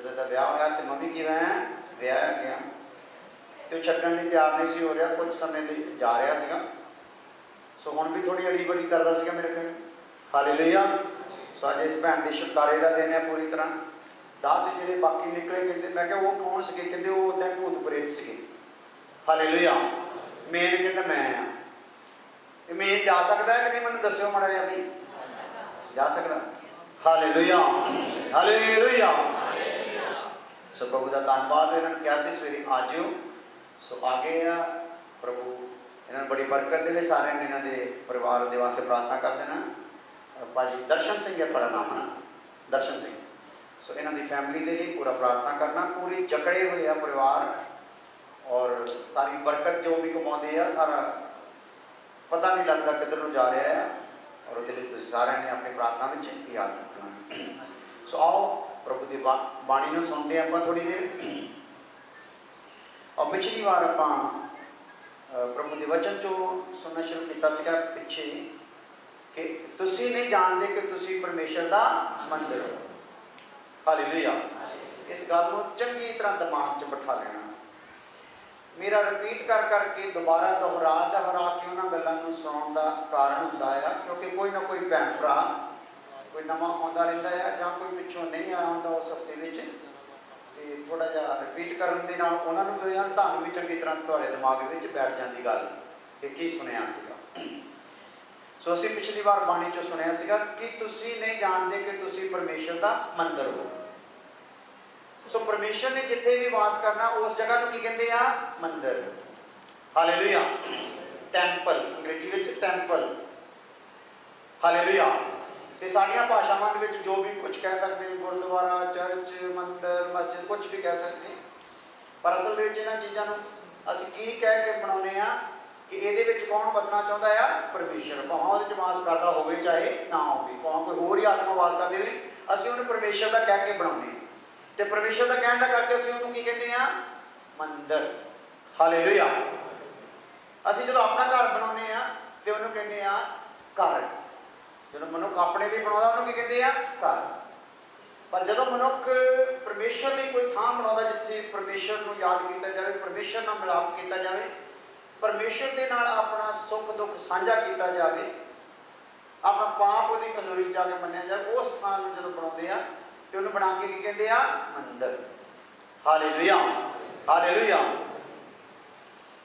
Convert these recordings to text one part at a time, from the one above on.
जब ब्याह होया तो मम्मी किवें विआह गया तो छड्डण लई तैयार नहीं सी हो रहा, कुछ समय लिए जा रहा सीगा। सो हुण भी थोड़ी अड़ी बड़ी करदा सीगा मेरे घर। हालेलुया। सो अज इस भैन के छुटकारे का दिन है पूरी तरह। 10 जिहड़े बाकी निकले कहते, मैं क्या वो कौन से कहते वो उदा भूत प्रेत से। हालेलुया। मेन कहता मैं हाँ। मेन जा सकता है कि नहीं, मैं दस्यो माड़ा जिहा भी जा सकता। Hallelujah hallelujah. सो प्रभु का धन्यवाद। इन्होंने क्या सी सवेरे आ जाओ। सो आ गए आ प्रभु इन्होंने बड़ी बरकत दे। सारे इन्होंने परिवार के वास्ते प्रार्थना कर देना। भाजी दर्शन सिंह है बड़ा नाम है, दर्शन सिंह। सो इन्हों की फैमिली के लिए पूरा प्रार्थना करना। पूरी जकड़े हुए आ परिवार और सारी बरकत जो भी कमाते हैं सारा पता नहीं लगता किधर जा रहा है। और वो सारे ने अपनी प्रार्थना में याद रखना। सो आओ प्रभु की बाणी में सुनते हैं आप थोड़ी देर। और पिछली बार आप प्रभु के वचन चो सुनना शुरू किया पिछे कि तुसी नहीं जानते कि तुसी परमेश्वर का मंदिर हो। हालेलुया। इस गल को चंगी तरह दिमाग च बिठा लेना। मेरा रिपीट कर करके दोबारा दोहरा के उन्होंने गलों को सुनाने का कारण होंदा है क्योंकि कोई ना कोई भैन भरा कोई नवा आता रहता है या कोई पिछों नहीं आया होंदा उस हफ्ते में। तो थोड़ा जहा रिपीट करने के नाल उन्होंने भी तुहानूं भी चंगी तरह तुहाडे दिमाग में बैठ जाती गल कि की सुनिया सीगा। सो असीं पिछली बार बाणी चो सुनिया सीगा कि तुसीं नहीं जानते कि तुसीं परमेश्वर का मंदिर हो। सो परमेश्वर ने जिथे भी वास करना उस जगह को की कहते हैं मंदिर। हालेलुया। टैंपल अंग्रेजी में टैंपल। हालेलुया। तो साड़ियाँ भाषावां दे विच जो भी कुछ कह सकते हैं, गुरुद्वारा चर्च मंदिर मस्जिद कुछ भी कह सकते हैं। पर असल में इन्हां चीज़ों को असीं की कह के बनाउने आ कि ये कौन बसना चाहता है? परमेश्वर। भावें वो वास करता हो चाहे ना हो, भावें कोई होर ही आत्मा वास करती रहे, असीं उन्हें परमेश्वर का कह के बनाउने। तो परमेश्वर का कहने का करके असीं उन्हें की कहते हैं? मंदिर। हालेलुया। असीं जो अपना घर बनाउने आ तो उन्होंने कहते हैं घर। जो मनुख अपने लिए बनाता उन्होंने की कहते हैं घर। पर जो मनुख परमेश्वर ने कोई थां बनाता जिथे परमेश्वर को याद किया जाए, परमेश्वर नाल मिलाप किया जाए, परमेश्वर के नाल अपना सुख दुख साझा किया जाए, अपना पाप उसकी कमजोरी जाके मनिया जाए, उस स्थान में जो बनाते हैं तो उन्हें बना के कहते हैं मंदिर। Hallelujah hallelujah.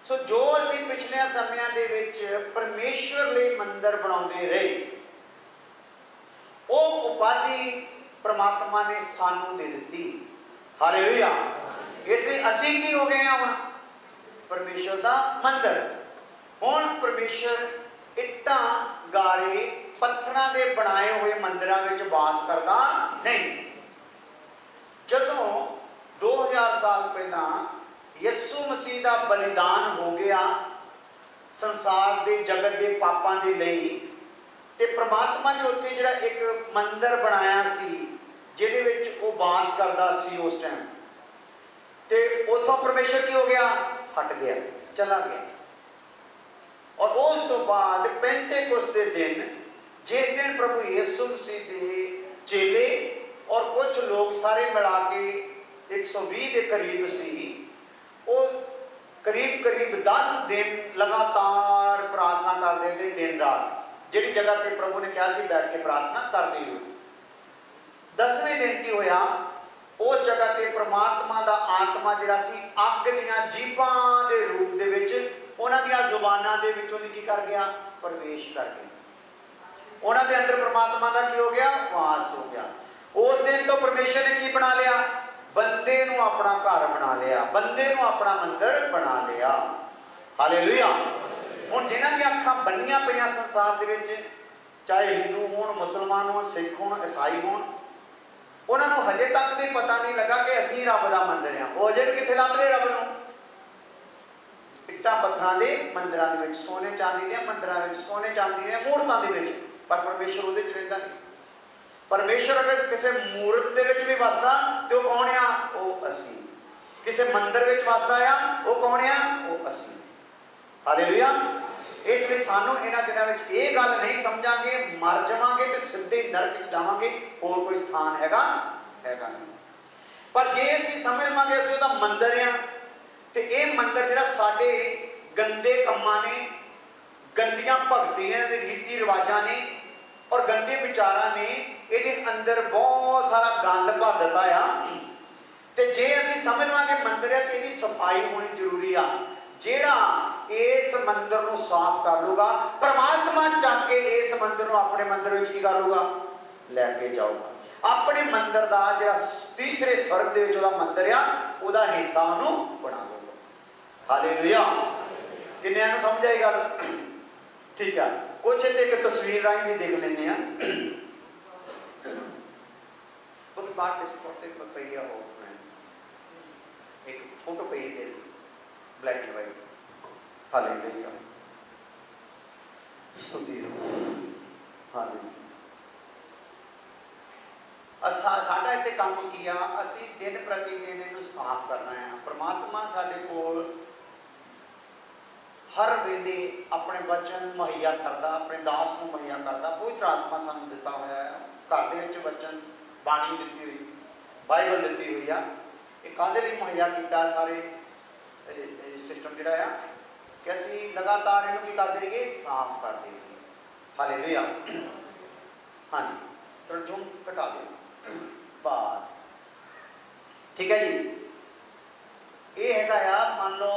सो जो असीं पिछले समयां दे विच परमेश्वर लिए मंदिर बनाते रहे, वो उपाधि परमात्मा ने सानू दे दी। हालेलुया। इसलिए असीं की हो गए हैं हुण? परमेश्वर का मंदिर। हुण परमेश्वर इट्टां गारे पत्थरां दे बनाए हुए मंदिरां विच वास करदा नहीं। जदों 2000 साल पहला यीशु मसीह का बलिदान हो गया संसार के जगत के पापां दे लई, ते परमात्मा ने उत्थे जिहड़ा एक मंदिर बनाया सी जिहदे विच वो वास करदा सी उस टाइम, ते उथों परमेश्वर की हो गया? हट गया, चला गया। और उस तो बाद पेंतेकुस्त के दिन, जिस दिन प्रभु यीशु मसीह के चेले और कुछ लोग सारे मिला के 120 के करीब सी, वो करीब करीब 10 दिन लगातार प्रार्थना करते थे दिन रात, जिहड़ी जगह पे प्रभु ने कहा सी बैठ के प्रार्थना करते हुए। 10वें दिन की होया, उस जगह पे परमात्मा का आत्मा जिहड़ा सी अग दीयां जीभां दे रूप दे विच उन्हां दीयां जुबानां दे विचों की कर गया? प्रवेश कर गया। उन्हां दे अंदर परमात्मा का की हो गया? वास हो गया। उस दिन तो परमेश्वर ने की बना लिया? बंदे नूं अपना घर बना लिया, बंदे नूं अपना मंदिर बना लिया। हालेलुया। हुण जिन्हां दी अखां बन्नियां पईयां संसार दे विच, चाहे हिंदू होण, मुसलमान होण, सिख होण, ईसाई होण, उन्होंने हजे तक भी पता नहीं लगा कि असीं रब का मंदिर हाँ। वो अजे भी कित्थे लभदे रब नूं? इट्टां पत्थरां दे मंदिरां दे विच, सोने चांदी दे मंदिरां विच, सोने चांदी दे मूर्तां दे विच, पर परमेश्वर उहदे च रहिंदा नहीं। परमेश्वर अगर किसी मूर्त दे विच भी वसदा तो कौन आ? वो असीं। किसी मंदिर विच वसदा आ, वो कौन आ? वो असीं। हालेलुया। इसलिए सानू इन्हां दिनां विच ये गल नहीं समझांगे, मर जावांगे तो सीधे नरक च जावांगे, होर कोई स्थान हैगा नहीं। पर जे असीं समझ लवांगे असीं उहदा मंदिर आ, तो यह मंदिर जिहड़ा साडे गंदे कम्मां ने, गंदियां भगतियां दे रीति रिवाजां ने और गंदे विचारां ने इहदे अंदर बहुत सारा गंद भर दिता आ। तो जे असीं समझ लवांगे मंदिर है तो इसकी सफाई होनी जरूरी आ। जिहड़ा इस मंदिर को साफ कर लूगा, परमात्मा चक के इस मंदिर को अपने मंदिर में की कर लूगा, लैके जाऊगा। अपने मंदिर का जिहड़ा तीसरे स्वर्ग दे विच उहदा मंदिर आ, उहदा हिस्सा उहनूं बना लूगा। हालेलुया। किन्नियां नूं समझ आई गल? ठीक है, कुछ एक तस्वीर राही भी देख लेने आ। तो पाठ इस पई है, हो एक फोटो पई है ब्लैक एंड वाइट। हालेलुया। स्तुति हो। हालेलुया। साडा इत्थे काम की आ, असीं दिन प्रति दिन इहनूं साफ करना है। परमात्मा साडे कोल हर वेले अपने वचन मुहैया करता, अपने दास को मुहैया करता। पवित्र आत्मा सानूं दिता होया है, घर दे विच वचन बाणी दिती हुई, बाइबल दिती हुई आ। ये काहदे लई मुहैया कीता? सारे सिस्टम जिहड़ा आ कि असीं लगातार इहनूं की करदे रहिए, साफ करदे रहिए। हालेलुया। हाँ जी, थोड़ा जूम घटा दो बस। ठीक है जी। ये हैगा आ, मान लो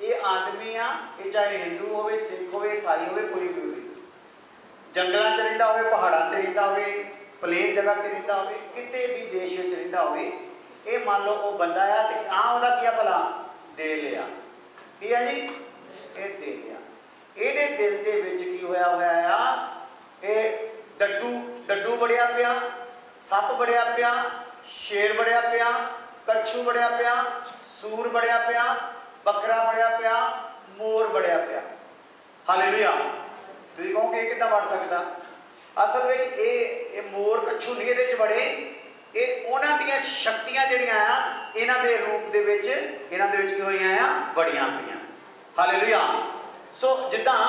ये आदमी आ, ये चाहे हिंदू होवे, सिख होवे, ईसाई होवे, कोई भी होवे, जंगलों च रहिंदा होवे, पहाड़ों से रहिंदा होवे, प्लेन जगह से रहिंदा होवे, किते भी देश में रहिंदा होवे, ये मान लो वो बंदा आ ते उहदा की भला दिल आ, की है जी? ये दिल आ। इहदे दिल दे विच की होया होया आ, ये डड्डू डड्डू बड़िया पिया, सप बड़िया पिया, शेर बड़िया पिया, कच्छू बड़िया पिया, सूर बड़िया पिया, बकरा बड़िया पिया, मोर बड़िया पिया। हालेलुया। तुसीं कहोगे किद्दां बड़ सकदा? असल में ये मोर कच्छू नहीं इहदे च बड़े, ये उन्हां दीयां शक्तियां जिहड़ियां आ इन्हां दे रूप दे विच इन्हां दे विच की होईयां आ, बड़ियां पईयां। हालेलुया। सो जिद्दां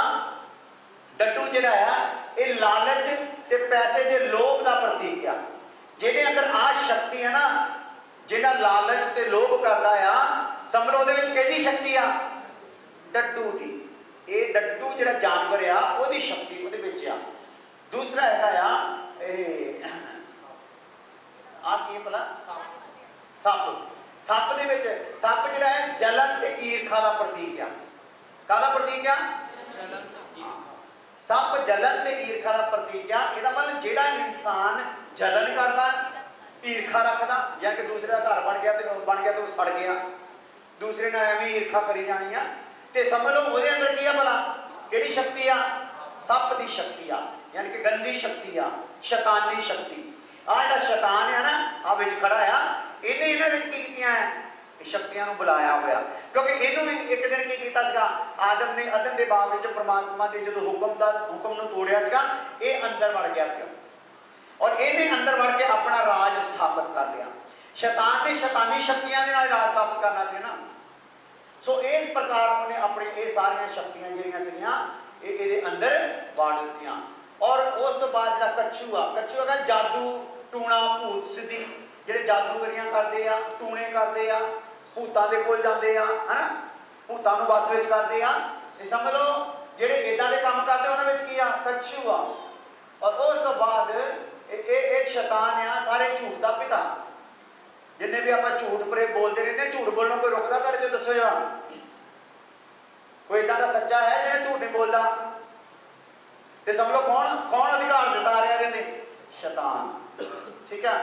डड्डू जिहड़ा आ ये लालच ते पैसे दे लोभ दा प्रतीक आ। जिहदे अंदर आ शक्ति है ना, जिहड़ा लालच ते लोभ करदा आ, समझ लो उहदे विच किहदी शक्ति आ? डड्डू दी। ये डड्डू जिहड़ा जानवर आ उहदी शक्ति उहदे विच आ। दूसरा हैगा आ की भला सप। सप दे विच सप जिहड़ा है जलन ते ईर्खा दा प्रतीक आ। काहदा प्रतीक आ? सप जलन ते ईर्खा का प्रतीक आ। इहदा मतलब जिहड़ा इंसान जलन करदा, ईर्खा रखदा, या कि दूसरे का घर बन गया तो सड़ गया, दूसरे ने एवं ईर्खा करी जानी आ, ते समझ लो उहदे अंदर की आ भला किहड़ी शक्ति आ? सप दी शक्ति आ, यानी कि गंदी शक्ति आ, शैतानी शक्ति। आ जिहड़ा शैतान है ना, आ विच खड़ा आ, इहने इन्हां विच की कीतियां है? शक्तियां नूं बुलाया होया। क्योंकि इन्हू भी एक दिन की कीता सीगा, आदम ने अदन दे बाग विच परमात्मा दे जदों हुक्म नूं तोड़िया सीगा, ये अंदर वड़ गया सीगा और इन्हें अंदर वड़ के अपना राज स्थापित कर लिया। शैतान ने शैतानी शक्तियां दे नाल राज स्थापित करना सी ना। सो इस प्रकार उन्हें अपनी ये सारियां शक्तियां जिहड़ियां सीगियां इहदे अंदर वाड़ दित्तियां। और उस तो बाद जिहड़ा कच्छू आ, कच्छू है जादू टूणा भूत सिद्धि, जिहड़े जादूगरियां करदे आ, टूणे करदे आ, भूतां दे कोल जांदे आ, है ना, भूतां नूं वस विच करदे आ। ते समझ लो जिहड़े इदां दे काम करदे उहनां विच की आ? कच्छू आ। और उस तो बाद एक शैतान आ, सारे झूठ का पिता। जिन्हें भी आप झूठ परे बोलते रहते, झूठ बोलना कोई रुकदा तुहाडे चों? दसो जरा, कोई इदां दा सच्चा है जिहड़ा झूठ नहीं बोलता? ते समझ लो कौन कौन अधिकार दिता आ रहा ने? शैतान। ठीक है,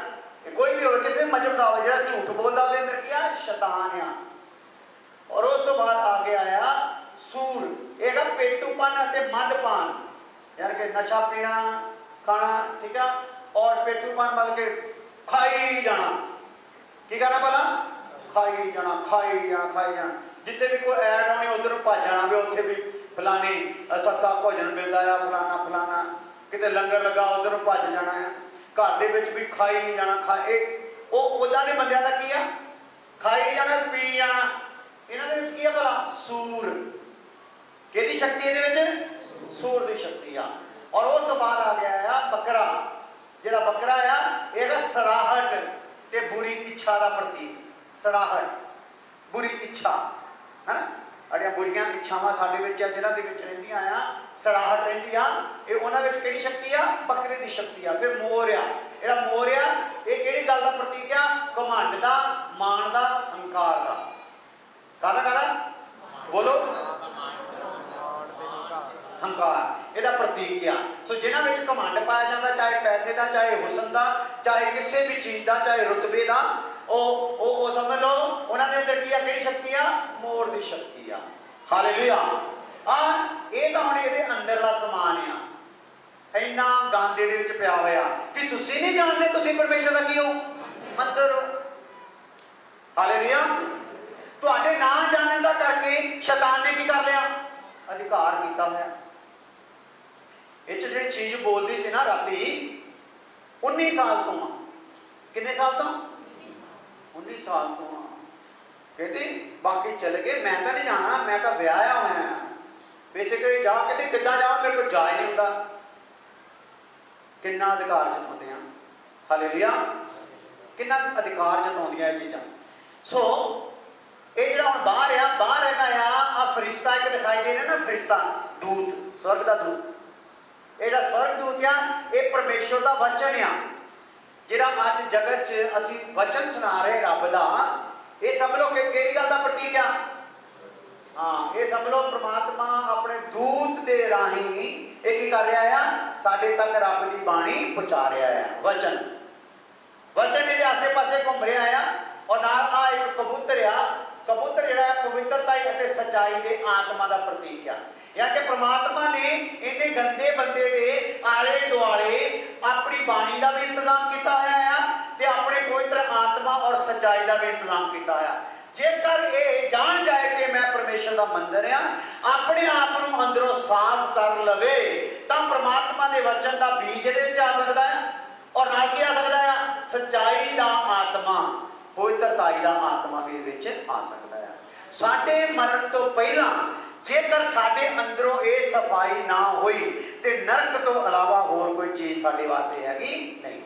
कोई भी हो, किसी मजहब का हो, जिहड़ा झूठ बोलता उसके अंदर की आ? शैतान आ। और उस तो बाद आगे आया सूर। एक पेटूपन अते मदपान, यानी कि नशा पीना खाना, ठीक है, और पेटूपन मतलब के खाई जाना। की करना भला? खाई जाना, खाई जाना, खाई जाना। जिथे भी कोई ऐड आनी उधर भज जाना भी, उत्थे भी फलानी सस्ता भोजन मिलता है, फलाना फलाना, किते लंगर लगा उधर भज जाना है। घर दे विच भी खाई जाना, खाए उदां दे बंदियां दा की आ? खाई जाना, पी जाना। इन्हां दे विच की आ भला? सूर। किहदी शक्ति इहदे विच? सूर दी शक्ति आ। और उस तो बाद आ गया आ बकरा। जिहड़ा बकरा आ, इहदा सराहट, ते बुरी इच्छा का प्रतीक सड़ाहट, बुरी इच्छा है ना। अड़िया बुरियां इच्छावां साडे विच आ, जिन्हां दे विच रहिंदियां आ, सड़ाहट रहिंदी आ, ये उन्हां विच किहड़ी शक्ति आ? बकरे दी शक्ति आ। फिर मोर आ, जिहड़ा मोर आ ये किहड़ी गल दा प्रतीक आ? घमंड दा, मान दा, हंकार दा। काहदा बोलो? हंकार इहदा प्रतीक आ। सो जिन्हां विच घमंड पाया जाता, चाहे पैसे का, चाहे हुसन का, चाहे किसी भी चीज़ का, चाहे रुतबे का, ओ समझ लो उन्होंने अंदर की किहड़ी शक्ति आ? मोर की शक्ति आ। हालेलुया। ये तो हुण इहदे अंदरला समान आ, इन्ना गंद इहदे विच पिया होया कि तुसीं नहीं जानते तुसीं परमेश्वर दा की हो? मंदर हो। हालेलुया। तुहाडे ना जानने दा करके शैतान ने की कर लिया? अधिकार किया होया। ये जी चीज बोलती सी ना राती 19 साल तो, कितने साल तो? 19 साल तो। कहती बाकी चले गए, मैं तो नहीं जाना, मैं तो ब्याया हुआ। बेसिकली जा कहते किदा जाओ, मेरे को जा ही नहीं होता। कितना अधिकार जताते हैं। हालेलुया। कितना अधिकार जताउंदियां ये चीज़ां। सो ये जो हम बाहर आ, बाहर है फरिश्ता एक दिखाई दे रहा ना, फरिश्ता दूत, स्वर्ग का दूत। ये स्वर्ग दूत आ, ये परमेश्वर का वचन आ, जिहड़ा अज जगत च असीं वचन सुना रहे रब का। ये समझ लो कि किहड़ी गल का प्रतीक आ? हाँ, ये समझ लो परमात्मा अपने दूत के राही ये की कर रहा है? साडे तक रब की बाणी पहुँचा रहा है। वचन वचन ये आसे पासे घूम रहा है। और नाल आ एक कबूतर आ, कबूतर जिहड़ा पवित्रता और सच्चाई के आत्मा का प्रतीक है। यानी कि परमात्मा ने इन्ने गंदे बंदे के आले दुआले अपनी बाणी का भी इंतजाम किया है, अपने पवित्र आत्मा और सच्चाई का भी इंतजाम किया है। जेकर ये जान जाए कि मैं परमेश्वर का मंदिर हाँ, अपने आप को अंदरों साफ कर लवे, तो परमात्मा के वचन का बीज ये आ सकता है। और ना क्या आ सकता है? सच्चाई का आत्मा, पवित्रताई का आत्मा भी आ सकता है। साडे मरण तो पहला जेकर साडे अंदरों ये सफाई ना हुई तो नरक तो अलावा होर कोई चीज़ साडे वास्ते हैगी नहीं।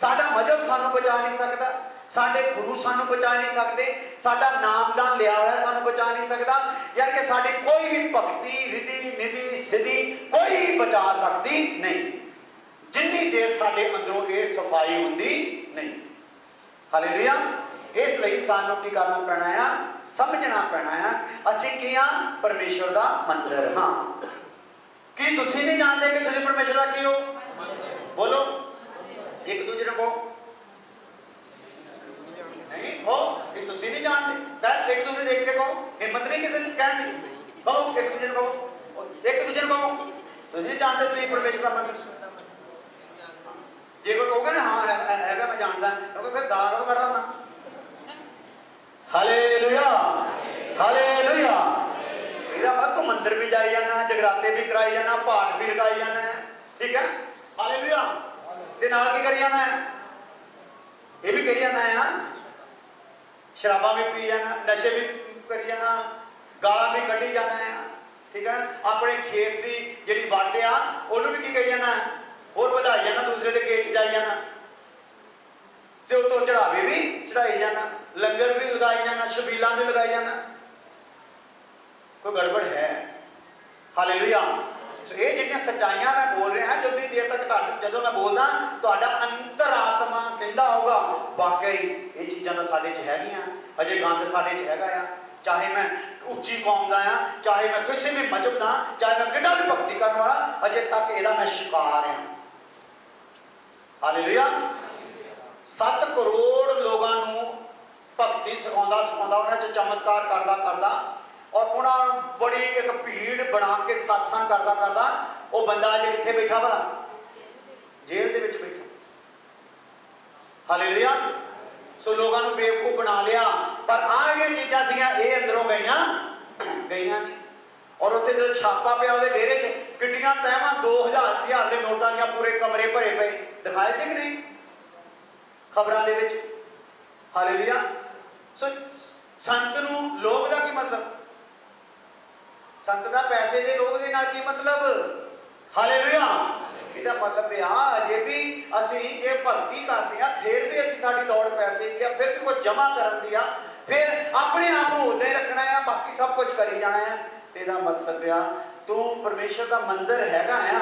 साडा मजहब सानू बचा नहीं सकता, साडे गुरु सानू बचा नहीं सकते, साडा नामदान लिया हुआ सानू बचा नहीं सकता। यानी कि साडी कोई भी भक्ति रिधि निधि सिद्धि कोई बचा सकती नहीं, जिन्नी देर साडे अंदरों ये सफाई होंदी नहीं। हालेलुया। इसलिए सानू की करना पैना है? समझना पैना है असीं की हाँ? परमेश्वर का मंदिर हाँ। कि तुसीं नहीं जानते कि तुसीं परमेश्वर का की हो? बोलो एक दूसरे को नहीं हो कि तुसीं नहीं जानते। एक दूसरे देख के कहो, हिम्मत नहीं किसी ने कहने की। कहो एक दूसरे को, एक दूसरे को तुसीं जानते तुसीं परमेश्वर का मंदिर। जे कोई कहोगे ना हाँ है मैं जानता, क्योंकि फिर गाला तो कढ़दा ना। Hallelujah hallelujah. ਇਹਦਾ मतलब तू मंदिर भी जाई जाना, जगराते भी कराई जाना, पाठ भी लगाई जाना है, ठीक है। हालेलुया। ते नाल की करी जाना है? ये भी कही जाना है, शराबा भी पी जाना, नशे भी करी जाना, गाला भी कढ़ी जाना है, ठीक है। अपने खेत की जिहड़ी वाट आ उहनूं भी की करी जाना है, होर वधाई जाना, दूसरे के खेत जाई जाना, ते उतों चढ़ावे भी चढ़ाई जाना, लंगर भी लगाई जाना, छबीलां भी लगाई जाना। कोई गड़बड़ है? हालेलुया। ये जिहड़ियां सच्चाइयां मैं बोल रहा जितनी देर तक जो मैं बोलदा तुहाडा अंतरात्मा कहंदा होगा वाकई ये चीज़ां तां साडे च हैगियां, अजे गंद साडे च हैगा आ। चाहे मैं उच्ची कौम का हाँ, चाहे मैं किसी भी मजहब का, चाहे मैं कितना भी भक्ति करने वाला, अजे तक यदा मैं शिकार हाँ। हालेलुया। 7 करोड़ लोगों को भक्ति सिखाता सिखाता उन्होंने चमत्कार करता करता और उन्होंने बड़ी एक भीड़ बना के सत्संग करता करता वो बंदा अज कितने बैठा भला? जेल के बैठा। हालेलुया। सो लोगों को बेवकूफ बना लिया, पर आ गई चीज़ां सीगियां ये अंदरों गई नहीं। और उत्थे जो छापा पिया वो डेरे च किड्डियां तैवां 2000 के नोटां दियां पूरे कमरे भरे पे दिखाए से कि नहीं खबरों के विच। हालेलुया। सो संत नूं लोभ का की मतलब? संत का पैसे के लोभ के नाल की मतलब? हालेलुया। ਇਹਦਾ ਮਤਲਬ ਇਹ ਆ ਅਜੇ ਵੀ ਅਸੀਂ ਜੇ ਭਗਤੀ ਕਰਦੇ ਆ ਫਿਰ ਵੀ ਅਸੀਂ ਸਾਡੀ ਦੌੜ ਪੈਸੇ ਦੀ ਆ, ਫਿਰ ਵੀ ਕੁਝ ਜਮ੍ਹਾਂ ਕਰਨ ਦੀ ਆ, ਫਿਰ ਆਪਣੇ ਆਪ ਨੂੰ ਉਦਾਂ ਹੀ ਰੱਖਣਾ ਆ, ਬਾਕੀ ਸਭ ਕੁਝ ਕਰੀ ਜਾਣਾ ਆ। ਤੇ ਇਹਦਾ ਮਤਲਬ ਆ ਤੂੰ ਪਰਮੇਸ਼ਰ ਦਾ ਮੰਦਿਰ ਹੈਗਾ ਆ।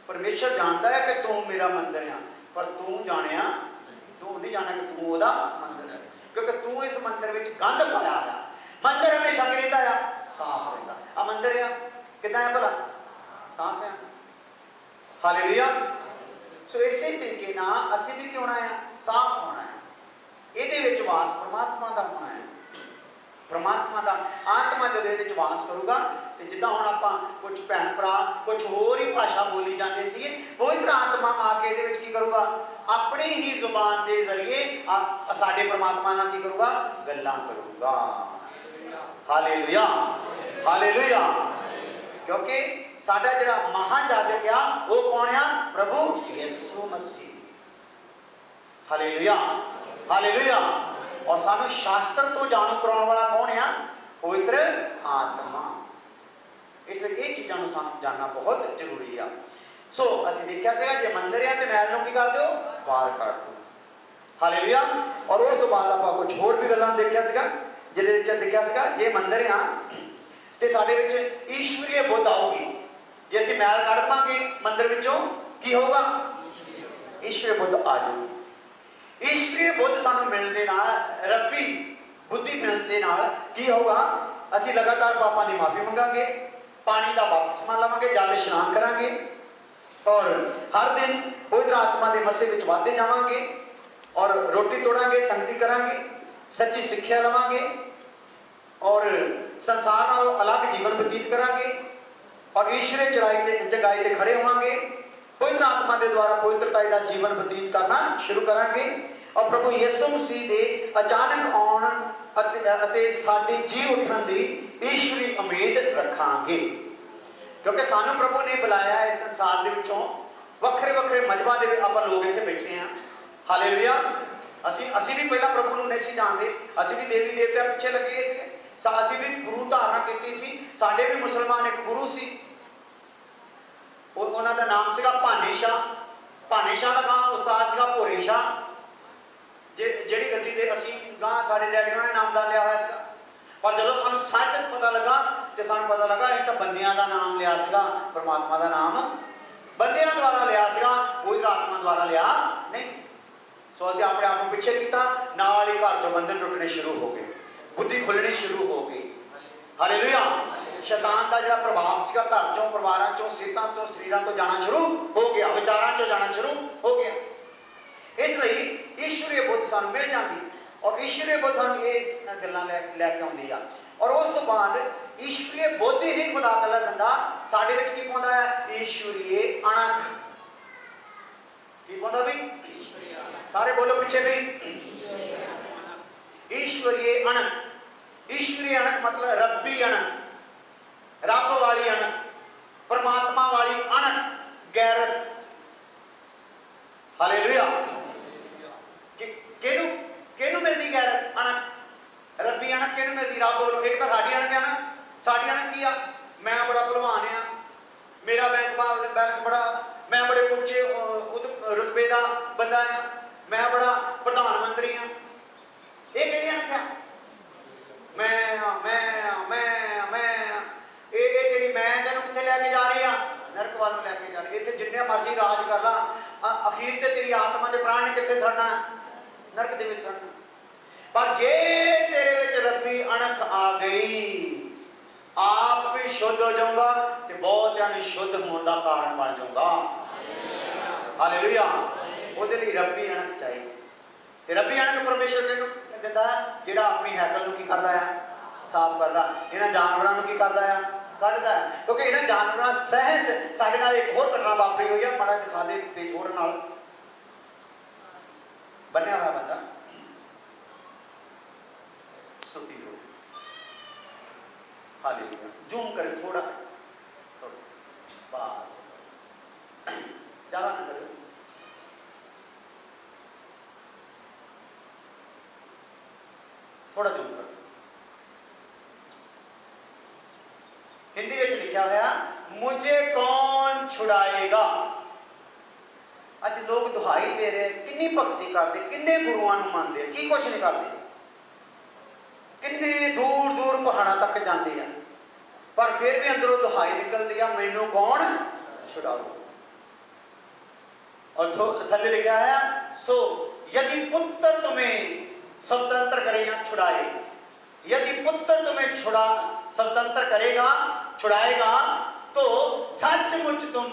ਪਰਮੇਸ਼ਰ ਜਾਣਦਾ ਹੈ ਕਿ ਤੂੰ ਮੇਰਾ ਮੰਦਿਰ ਆ, ਪਰ ਤੂੰ ਜਾਣਿਆ, ਤੂੰ ਨਹੀਂ ਜਾਣਿਆ ਕਿ ਤੂੰ ਉਹਦਾ ਮੰਦਿਰ ਹੈ, ਕਿਉਂਕਿ ਤੂੰ ਇਸ ਮੰਦਿਰ ਵਿੱਚ ਗੰਦ ਪਾਇਆ ਆ। ਮੰਦਿਰ ਹਮੇਸ਼ਾ ਕੀ ਰਹਿੰਦਾ ਆ? ਸਾਫ਼ ਰਹਿੰਦਾ। ਆ ਮੰਦਿਰ ਆ ਕਿੱਦਾਂ ਆ ਭਲਾ? ਸਾਫ਼ ਆ। ਹਾਲੇਲੂਇਆ। ਸੋ ਇਸੇ ਤਰੀਕੇ ਨਾਲ ਅਸੀਂ ਵੀ ਕੀ ਹੋਣਾ ਆ? ਸਾਫ਼ ਹੋਣਾ ਹੈ। ਇਹਦੇ ਵਿੱਚ ਵਾਸ ਪਰਮਾਤਮਾ ਦਾ ਹੋਣਾ ਹੈ। ਪਰਮਾਤਮਾ ਦਾ ਆਤਮਾ ਜਦੋਂ ਇਹਦੇ ਵਿੱਚ ਵਾਸ ਕਰੂਗਾ, ਤੇ ਜਿੱਦਾਂ ਹੁਣ ਆਪਾਂ ਕੁਝ ਭੈਣ ਭਰਾ ਕੁਝ ਹੋਰ ਹੀ ਭਾਸ਼ਾ ਬੋਲੀ ਜਾਂਦੇ ਸੀਗੇ, ਪਵਿੱਤਰ ਆਤਮਾ ਆ ਕੇ ਇਹਦੇ ਵਿੱਚ ਕੀ ਕਰੂਗਾ? ਆਪਣੀ ਹੀ ਜ਼ੁਬਾਨ ਦੇ ਜ਼ਰੀਏ ਸਾਡੇ ਪਰਮਾਤਮਾ ਨਾਲ ਕੀ ਕਰੂਗਾ? ਗੱਲਾਂ ਕਰੂਗਾ। Hallelujah, hallelujah. ਕਿਉਂਕਿ ਸਾਡਾ ਜਿਹੜਾ ਮਹਾਜਾਜਕ ਆ ਉਹ ਕੌਣ ਆ? ਪ੍ਰਭੂ ਯਿਸੂ ਮਸੀਹ। Hallelujah, hallelujah. ਔਰ ਸਾਨੂੰ ਸ਼ਾਸਤਰ ਤੋਂ ਜਾਣੂ ਕਰਾਉਣ ਵਾਲਾ ਕੌਣ ਆ? ਪਵਿੱਤਰ ਆਤਮਾ। ਇਸ ਲਈ ਇਹ ਚੀਜ਼ਾਂ ਨੂੰ ਸਾਨੂੰ ਜਾਣਨਾ ਬਹੁਤ ਜ਼ਰੂਰੀ ਆ। ਸੋ ਅਸੀਂ ਦੇਖਿਆ ਸੀਗਾ ਜੇ ਮੰਦਿਰ ਆ ਤੇ ਮੈਲ ਨੂੰ ਕੀ ਕਰ ਦਿਓ? ਬਾਹਰ ਕੱਢ ਦਿਓ। ਹਾਲੇਲੂਇਆ। ਔਰ ਉਸ ਤੋਂ ਬਾਅਦ ਆਪਾਂ ਕੁਝ ਹੋਰ ਵੀ ਗੱਲਾਂ ਦੇਖਿਆ ਸੀਗਾ, ਜਿਹਦੇ ਵਿੱਚ ਦੇਖਿਆ ਸੀਗਾ ਜੇ ਮੰਦਿਰ ਆ ਤੇ ਸਾਡੇ ਵਿੱਚ ਈਸ਼ਵਰੀਏ ਬੁੱਧ ਆਊਗੀ। ਜੇ ਅਸੀਂ ਮੈਲ ਕੱਢ ਪਾਂਗੇ ਮੰਦਿਰ ਵਿੱਚੋਂ, ਕੀ ਹੋਊਗਾ? ਈਸ਼ਵਰੀ ਬੁੱਧ ਆ ਜਾਊਗੀ। ਈਸ਼ਵਰੀ ਬੁੱਧ ਸਾਨੂੰ ਮਿਲਣ ਦੇ ਨਾਲ, ਰੱਬੀ ਬੁੱਧੀ ਮਿਲਣ ਦੇ ਨਾਲ ਕੀ ਹੋਊਗਾ? ਅਸੀਂ ਲਗਾਤਾਰ ਪਾਪਾਂ ਦੀ ਮਾਫੀ ਮੰਗਾਂਗੇ, ਪਾਣੀ ਦਾ ਬਪਤਿਸਮਾ ਲਵਾਂਗੇ, ਜਲ ਇਸ਼ਨਾਨ ਕਰਾਂਗੇ, ਔਰ ਹਰ ਦਿਨ ਪਵਿੱਤਰ ਆਤਮਾ ਦੇ ਮਸੇ ਵਿੱਚ ਵਧਦੇ ਜਾਵਾਂਗੇ, ਔਰ ਰੋਟੀ ਤੋੜਾਂਗੇ, ਸੰਗਤੀ ਕਰਾਂਗੇ, ਸੱਚੀ ਸਿੱਖਿਆ ਲਵਾਂਗੇ, ਔਰ ਸੰਸਾਰ ਨਾਲੋਂ ਅਲੱਗ ਜੀਵਨ ਬਤੀਤ ਕਰਾਂਗੇ, ਔਰ ਈਸ਼ਵਰੀ ਜਗਾਈ ਤੇ ਖੜੇ ਹੋਵਾਂਗੇ। ਪਵਿੱਤਰ ਆਤਮਾ ਦੇ ਦੁਆਰਾ ਪਵਿੱਤਰਤਾ ਦਾ ਜੀਵਨ ਬਤੀਤ ਕਰਨਾ ਸ਼ੁਰੂ ਕਰਾਂਗੇ, ਔਰ ਪ੍ਰਭੂ ਯਿਸੂ ਮਸੀਹ ਦੇ ਅਚਾਨਕ ਆਉਣ ਅਤੇ ਸਾਡੀ ਜੀ ਉੱਠਣ ਦੀ ਈਸ਼ਵਰੀ ਉਮੀਦ ਰੱਖਾਂਗੇ। ਕਿਉਂਕਿ ਸਾਨੂੰ ਪ੍ਰਭੂ ਨੇ ਬੁਲਾਇਆ ਇਸ ਸੰਸਾਰ ਦੇ ਵਿੱਚੋਂ, ਵੱਖਰੇ ਵੱਖਰੇ ਮਜ਼ਹਬਾਂ ਦੇ ਆਪਾਂ ਲੋਕ ਇੱਥੇ ਬੈਠੇ ਹਾਂ। ਹਾਲੇਲੂਇਆ। ਅਸੀਂ ਵੀ ਪਹਿਲਾਂ ਪ੍ਰਭੂ ਨੂੰ ਨਹੀਂ ਸੀ ਜਾਣਦੇ, ਅਸੀਂ ਵੀ ਦੇਵੀ ਦੇਵਤਿਆਂ ਪਿੱਛੇ ਲੱਗੇ ਸੀ, ਅਸੀਂ ਵੀ ਗੁਰੂ ਧਾਰਨਾ ਕੀਤੀ ਸੀ। ਸਾਡੇ ਵੀ ਮੁਸਲਮਾਨ ਇੱਕ ਗੁਰੂ ਸੀ, ਉਹਨਾਂ ਦਾ ਨਾਮ ਸੀਗਾ ਭਾਨੇ ਸ਼ਾਹ। ਭਾਨੇ ਸ਼ਾਹ ਦਾ ਗਾਂ ਉਸਤਾਦ ਸੀਗਾ ਭੋਰੇ ਸ਼ਾਹ, ਜਿਹੜੀ ਗੱਦੀ ਤੇ ਅਸੀਂ ਗਾਂ ਸਾਡੇ ਡੈਡੀ ਨੇ ਨਾਮਦਾਨ ਲਿਆ ਹੋਇਆ ਸੀਗਾ। ਪਰ ਜਦੋਂ ਸਾਨੂੰ ਸੱਚ ਪਤਾ ਲੱਗਾ ਤੇ ਸਾਨੂੰ ਪਤਾ ਲੱਗਾ ਇਹ ਤਾਂ ਬੰਦਿਆਂ ਦਾ ਨਾਮ ਲਿਆ ਸੀਗਾ, ਪਰਮਾਤਮਾ ਦਾ ਨਾਮ ਬੰਦਿਆਂ ਦੁਆਰਾ ਲਿਆ ਸੀਗਾ, ਕੋਈ ਆਤਮਾ ਦੁਆਰਾ ਲਿਆ ਨਹੀਂ। ਸੋ ਅਸੀਂ ਆਪਣੇ ਆਪ ਨੂੰ ਪਿੱਛੇ ਕੀਤਾ, ਨਾਲ ਹੀ ਘਰ ਚੋਂ ਬੰਧਨ ਟੁੱਟਣੇ ਸ਼ੁਰੂ ਹੋ ਗਏ, ਬੁੱਧੀ ਖੁੱਲਣੀ ਸ਼ੁਰੂ ਹੋ ਗਈ। ਹਾਲੇਲੂਇਆ। ਸ਼ੈਤਾਨ ਦਾ ਜਿਹੜਾ ਪ੍ਰਭਾਵ ਸੀਗਾ ਘਰ ਚੋਂ, ਪਰਿਵਾਰਾਂ ਚੋਂ, ਸਿਹਤਾਂ ਤੋਂ, ਸਰੀਰਾਂ ਤੋਂ ਜਾਣਾ ਸ਼ੁਰੂ ਹੋ ਗਿਆ, ਵਿਚਾਰਾਂ ਚੋਂ ਜਾਣਾ ਸ਼ੁਰੂ ਹੋ ਗਿਆ। ਇਸ ਲਈ ਈਸ਼ਵਰੀ ਬੁੱਧ ਸਾਨੂੰ ਮਿਲ ਜਾਂਦੀ, ਔਰ ਈਸ਼ਵਰੀ ਬੁੱਧ ਸਾਨੂੰ ਇਹ ਗੱਲਾਂ ਲੈ ਕੇ ਆਉਂਦੀ ਆ। ਔਰ ਉਸ ਤੋਂ ਬਾਅਦ ਈਸ਼ਵਰੀ ਬੁੱਧ ਹੀ ਨਹੀਂ ਖੁਦਾ ਕੱਲਾ ਦਿੰਦਾ, ਸਾਡੇ ਵਿੱਚ ਕੀ ਪਾਉਂਦਾ ਹੈ? ਈਸ਼ਵਰੀ ਅਣਖ। ਕੀ ਪਾਉਂਦਾ ਵੀ? ਸਾਰੇ ਬੋਲੋ ਪਿੱਛੇ ਵੀ। ਈਸ਼ਵਰੀ ਅਣਖ। ਈਸ਼ਵਰੀ ਅਣਖ ਮਤਲਬ ਰੱਬੀ ਅਣਖ, ਰੱਬ ਵਾਲੀ ਅਣਖ, ਪਰਮਾਤਮਾ ਵਾਲੀ ਅਣਖ, ਗੈਰਤ। ਹਾਲੇਲੂਇਆ। ਕਿਹਨੂੰ ਮਿਲਦੀ ਗੈਰਤ? ਅਣਖ, ਰੱਬੀ ਅਣਖ ਕਿਹਨੂੰ ਮਿਲਦੀ? ਰੱਬ ਵੱਲੋਂ। ਇੱਕ ਤਾਂ ਸਾਡੀ ਅਣਖ ਹੈ ਨਾ। ਸਾਡੀ ਅਣਖ ਕੀ ਆ? ਮੈਂ ਬੜਾ ਭਲਵਾਨ ਆ, ਮੇਰਾ ਬੈਂਕ ਬੈਲੈਂਸ ਬੜਾ, ਮੈਂ ਬੜੇ ਉੱਚੇ ਰੁਤਬੇ ਦਾ ਬੰਦਾ ਆ, ਮੈਂ ਬੜਾ ਪ੍ਰਧਾਨ ਮੰਤਰੀ ਆ। ਇਹ ਕਿਹੜੀ ਅਣਖ ਆ? ਮੈਂ ਇਹ ਤੇਰੀ ਮੈਂ ਤੈਨੂੰ ਕਿੱਥੇ ਲੈ ਕੇ ਜਾ ਰਹੀ ਆ? ਨਰਕ ਵੱਲ ਨੂੰ ਲੈ ਕੇ ਜਾ ਰਹੀ। ਇੱਥੇ ਜਿੰਨੇ ਮਰਜ਼ੀ ਰਾਜ ਕਰ ਲਾ, ਅਖੀਰ ਤੇ ਤੇਰੀ ਆਤਮਾ ਦੇ ਪ੍ਰਾਣ ਨੇ ਕਿੱਥੇ ਸੜਨਾ? ਨਰਕ ਦੇ ਵਿੱਚ ਸੜਨਾ। ਪਰ ਜੇ ਤੇਰੇ ਵਿੱਚ ਰੱਬੀ ਅਣਖ ਆ ਗਈ, ਆਪ ਵੀ ਸ਼ੁੱਧ ਹੋ ਜਾਊਗਾ ਤੇ ਬਹੁਤਿਆਂ ਨੂੰ ਸ਼ੁੱਧ ਹੋਣ ਦਾ ਕਾਰਨ ਬਣ ਜਾਊਗਾ। ਹਾਲੇਲੂਇਆ। ਉਹਦੇ ਲਈ ਰੱਬੀ ਅਣਖ ਚਾਹੀਦੀ। ਤੇ ਰੱਬੀ ਅਣਖ ਪਰਮੇਸ਼ਰ ਨੂੰ ਦਿੰਦਾ, ਜਿਹੜਾ ਆਪਣੀ ਹੈਕਲ ਨੂੰ ਕੀ ਕਰਦਾ ਆ? ਸਾਫ਼ ਕਰਦਾ। ਇਹਨਾਂ ਜਾਨਵਰਾਂ ਨੂੰ ਕੀ ਕਰਦਾ ਆ? ਕੱਢਦਾ। ਕਿਉਂਕਿ ਇਹਨਾਂ ਜਾਨਵਰਾਂ ਸਹਿਤ ਸਾਡੇ ਨਾਲ ਇੱਕ ਹੋਰ ਘਟਨਾ ਵਾਪਰੀ ਹੋਈ ਆ, ਮਾੜਾ ਦਿਖਾ ਦੇ ਪੇਜ ਹੋਰ ਨਾਲ। ਬੰਨਿਆ ਹੋਇਆ ਬੰਦਾ ਸੁੱਤੀ ਹੋ। ਹਾਲੇਲੂਇਆ। ਜ਼ੂਮ ਕਰੇ ਥੋੜਾ, ਬਸ ਜ਼ਿਆਦਾ ਨਾ ਕਰੋ। ਥੋੜਾ ਜ਼ੂਮ ਕਰੋ। हिंदी में लिखा हुआ मुझे कौन छुड़ाएगा। ਅੱਜ ਲੋਕ ਦੁਹਾਈ ਦੇ ਰਹੇ, ਕਿੰਨੀ ਭਗਤੀ ਕਰਦੇ, ਕਿੰਨੇ ਗੁਰੂਆਂ ਨੂੰ ਮੰਨਦੇ, ਕੀ ਕੁਛ ਨਹੀਂ ਕਰਦੇ, ਕਿੰਨੇ ਦੂਰ ਦੂਰ ਪਹਾੜਾਂ ਤੱਕ ਜਾਂਦੇ ਆ, ਪਰ ਫਿਰ ਵੀ ਅੰਦਰੋਂ ਦੁਹਾਈ ਨਿਕਲਦੀ ਆ, ਮੈਨੂੰ ਕੌਣ ਛੁਡਾਊ। और थले लिखा है, सो यदि पुत्र तुम्हें स्वतंत्र करेगा छुड़ाए, यदि पुत्र तुम्हें स्वतंत्र करेगा छुड़ाएगा तो सचमुच तुम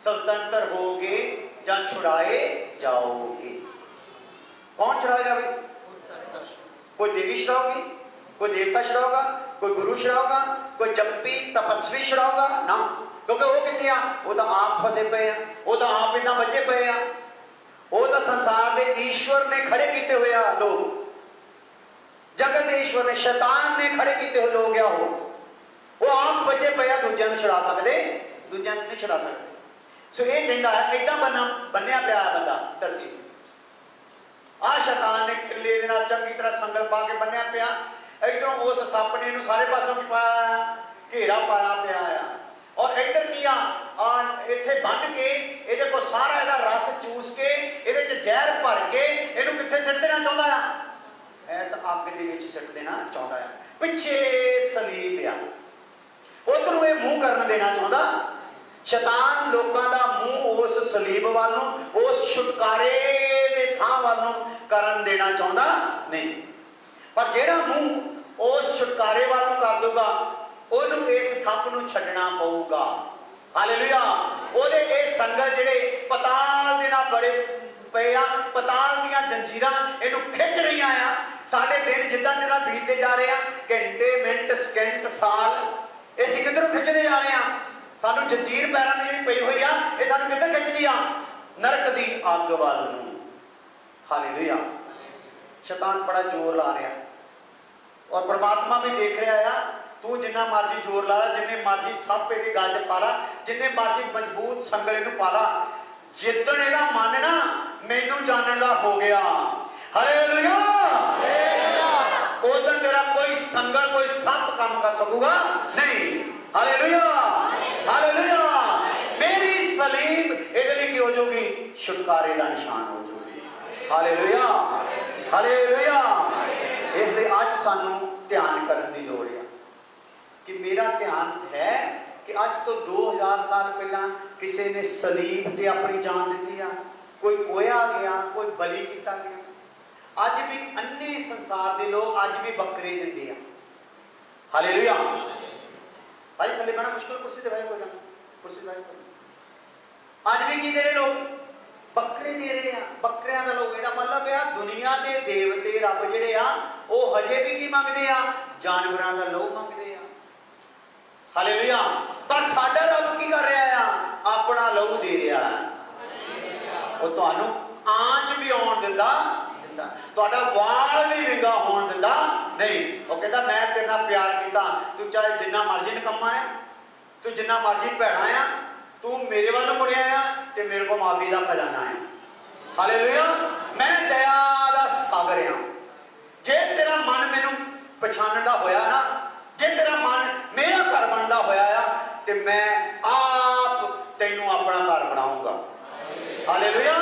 स्वतंत्र होगे या छुड़ाए जाओगे। कौन छुड़ाएगा भाई? कोई देवी छुड़ाओगी, कोई देवता छुड़ाओगा, कोई गुरु छुड़ाओगा, कोई जप्पी तपस्वी छुड़ाओगा ना, क्योंकि वो कितने आ, वो तो आप फसे पे आ, वो तो आप इतना बचे पे आ, वो तो संसार के ईश्वर ने खड़े किए हुए आ लोग, जगत ईश्वर ने शैतान ने खड़े किए हुए लोग आ, वो आप बचे पे आ, दूसरे को छुड़ा सकते, दूसरे नहीं छुड़ा सकते। सो ये कहता है इदा बनया पाया बंदा धरती आ, शैतान ने किले चंगी तरह संगल पा के बनया पाया, इधरों उस सप ने सारे पासों की पाया, घेरा पाया पाया आ, और इधर की इत्थे बन के ये को सारा इहदा रस चूस के ये जहर भर के इहनूं कित्थे सिट देना चाहुंदा आ, इस अग दे विच सिट देना चाहुंदा आ। पिछे सलीब आ, उधरों ये मूँह करन देना चाहुंदा। शैतान लोकां दा मूँह उस सलीब वाल नूं, उस छुटकारे दे थां वाल नूं करन देना चाहुंदा नहीं, पर जिहड़ा मूँह उस छुटकारे वाल नूं कर दूगा ਉਹਨੂੰ ਇਸ ਸੱਪ ਨੂੰ ਛੱਡਣਾ ਪਊਗਾ। ਹਾਲੇਲੂਇਆ। ਉਹਦੇ ਇਹ ਸੰਗਤ ਜਿਹੜੇ ਪਤਾਲ ਦੇ ਨਾਲ ਬੜੇ ਪਏ ਆ, ਪਤਾਲ ਦੀਆਂ ਜੰਜੀਰਾਂ ਇਹਨੂੰ ਖਿੱਚ ਰਹੀਆਂ ਆ। ਸਾਡੇ ਦਿਨ ਜਿੱਦਾਂ ਜਿੱਦਾਂ ਬੀਤਦੇ ਜਾ ਰਹੇ ਆ, ਘੰਟੇ ਮਿੰਟ ਸਕਿੰਟ ਸਾਲ, ਇਹ ਅਸੀਂ ਕਿੱਧਰੋਂ ਖਿੱਚਦੇ ਜਾ ਰਹੇ ਆ? ਸਾਨੂੰ ਜੰਜੀਰ ਪੈਰਾਂ ਦੀ ਜਿਹੜੀ ਪਈ ਹੋਈ ਆ, ਇਹ ਸਾਨੂੰ ਕਿੱਧਰ ਖਿੱਚਦੀ ਆ? ਨਰਕ ਦੀ ਅੱਗ ਵੱਲ ਨੂੰ। ਹਾਲੇਲੂਇਆ। ਸ਼ੈਤਾਨ ਬੜਾ ਜ਼ੋਰ ਲਾ ਰਿਹਾ, ਔਰ ਪਰਮਾਤਮਾ ਵੀ ਦੇਖ ਰਿਹਾ ਆ। तू जिन्ना मर्जी जोर ला ला, जिन्ने मर्जी सप ये गल च पा ला, जिन्ने मर्जी मजबूत संगल इनू पा ला, जिद्दण इहदा मन ना मैनू जानने का हो गया, हालेलुया, उदण तेरा कोई संगल कोई सप काम कर सकूगा नहीं। Hallelujah, hallelujah. मेरी सलीब इहदे लई की हो जाऊगी? छुटकारे का निशान हो जाऊगी। Hallelujah, hallelujah. इसलिए अज सानू ध्यान करने की लोड़ है कि मेरा ध्यान है कि अज तो 2000 साल पहला किसी ने सलीब से अपनी जान दी आ, कोई कोया गया, कोई बलि किया गया। अज भी अन्य संसार के लोग अज भी बकरे देते हैं। हालेलुया। भाई थले बड़ा मुश्किल कुर्सी दे भाई, कोई ना कुर्सी भाई, अज भी की दे रहे लोग? बकरे दे रहे हैं। बकरियां का लोग, इसका मतलब है दुनिया के देवते रब जिहड़े आ वो हजे भी की मंगते आ? जानवरों का लहू मंगते आ। हालेलुया। पर साडा रब की कर रहा है? अपना लहू दे रहा है। वो तुहानू आंच भी आउण दिंदा, तुहाडा वाल भी विंगा होण दिंदा नहीं। वो कहता मैं तेरे नाल प्यार कीता, तू चाहे जिन्ना मर्जी निकम्मा है, तू जिन्ना मर्जी भैड़ा आ, तू मेरे वाल मुड़िया आ ते मेरे को माफी का खजाना है। हालेलुया। मैं दया दा सागर आ। जे तेरा मन मैनू पछाणन दा होया ना, जे तेरा मन मेरा घर बनता होया तो मैं आप तेनू अपना घर बनाऊंगा। हालेलुया।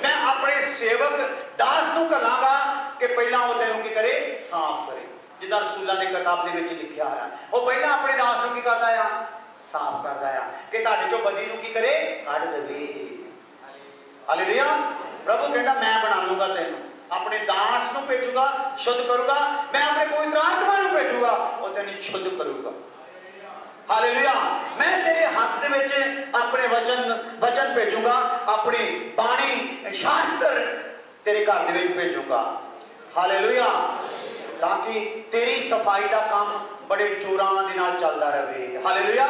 मैं अपने सेवक दास नूं कहांगा कि पहला वो तेनू की करे? साफ करे। जिद्दां रसूलां दी किताब दे विच लिखिया है, वो पहला अपने दास नूं की करदा आ? साफ करदा आ कि तुहाडे चों बदी नूं की करे? कढ देवे। हालेलुया। प्रभु कहता मैं बना लूंगा तेनू, अपने दास को भेजूगा, शुद्ध करूंगा। मैं अपने पवित्र आत्मा को भेजूगा, वो तेन शुद्ध करूंगा। हालेलुया। मैं तेरे हाथ दे विच अपने वचन भेजूंगा, अपनी बाणी शास्त्र तेरे घर दे विच भेजूंगा। हालेलुया। ताकि तेरी सफाई का काम बड़े जोरां दे नाल चलदा रहे। हालेलुया।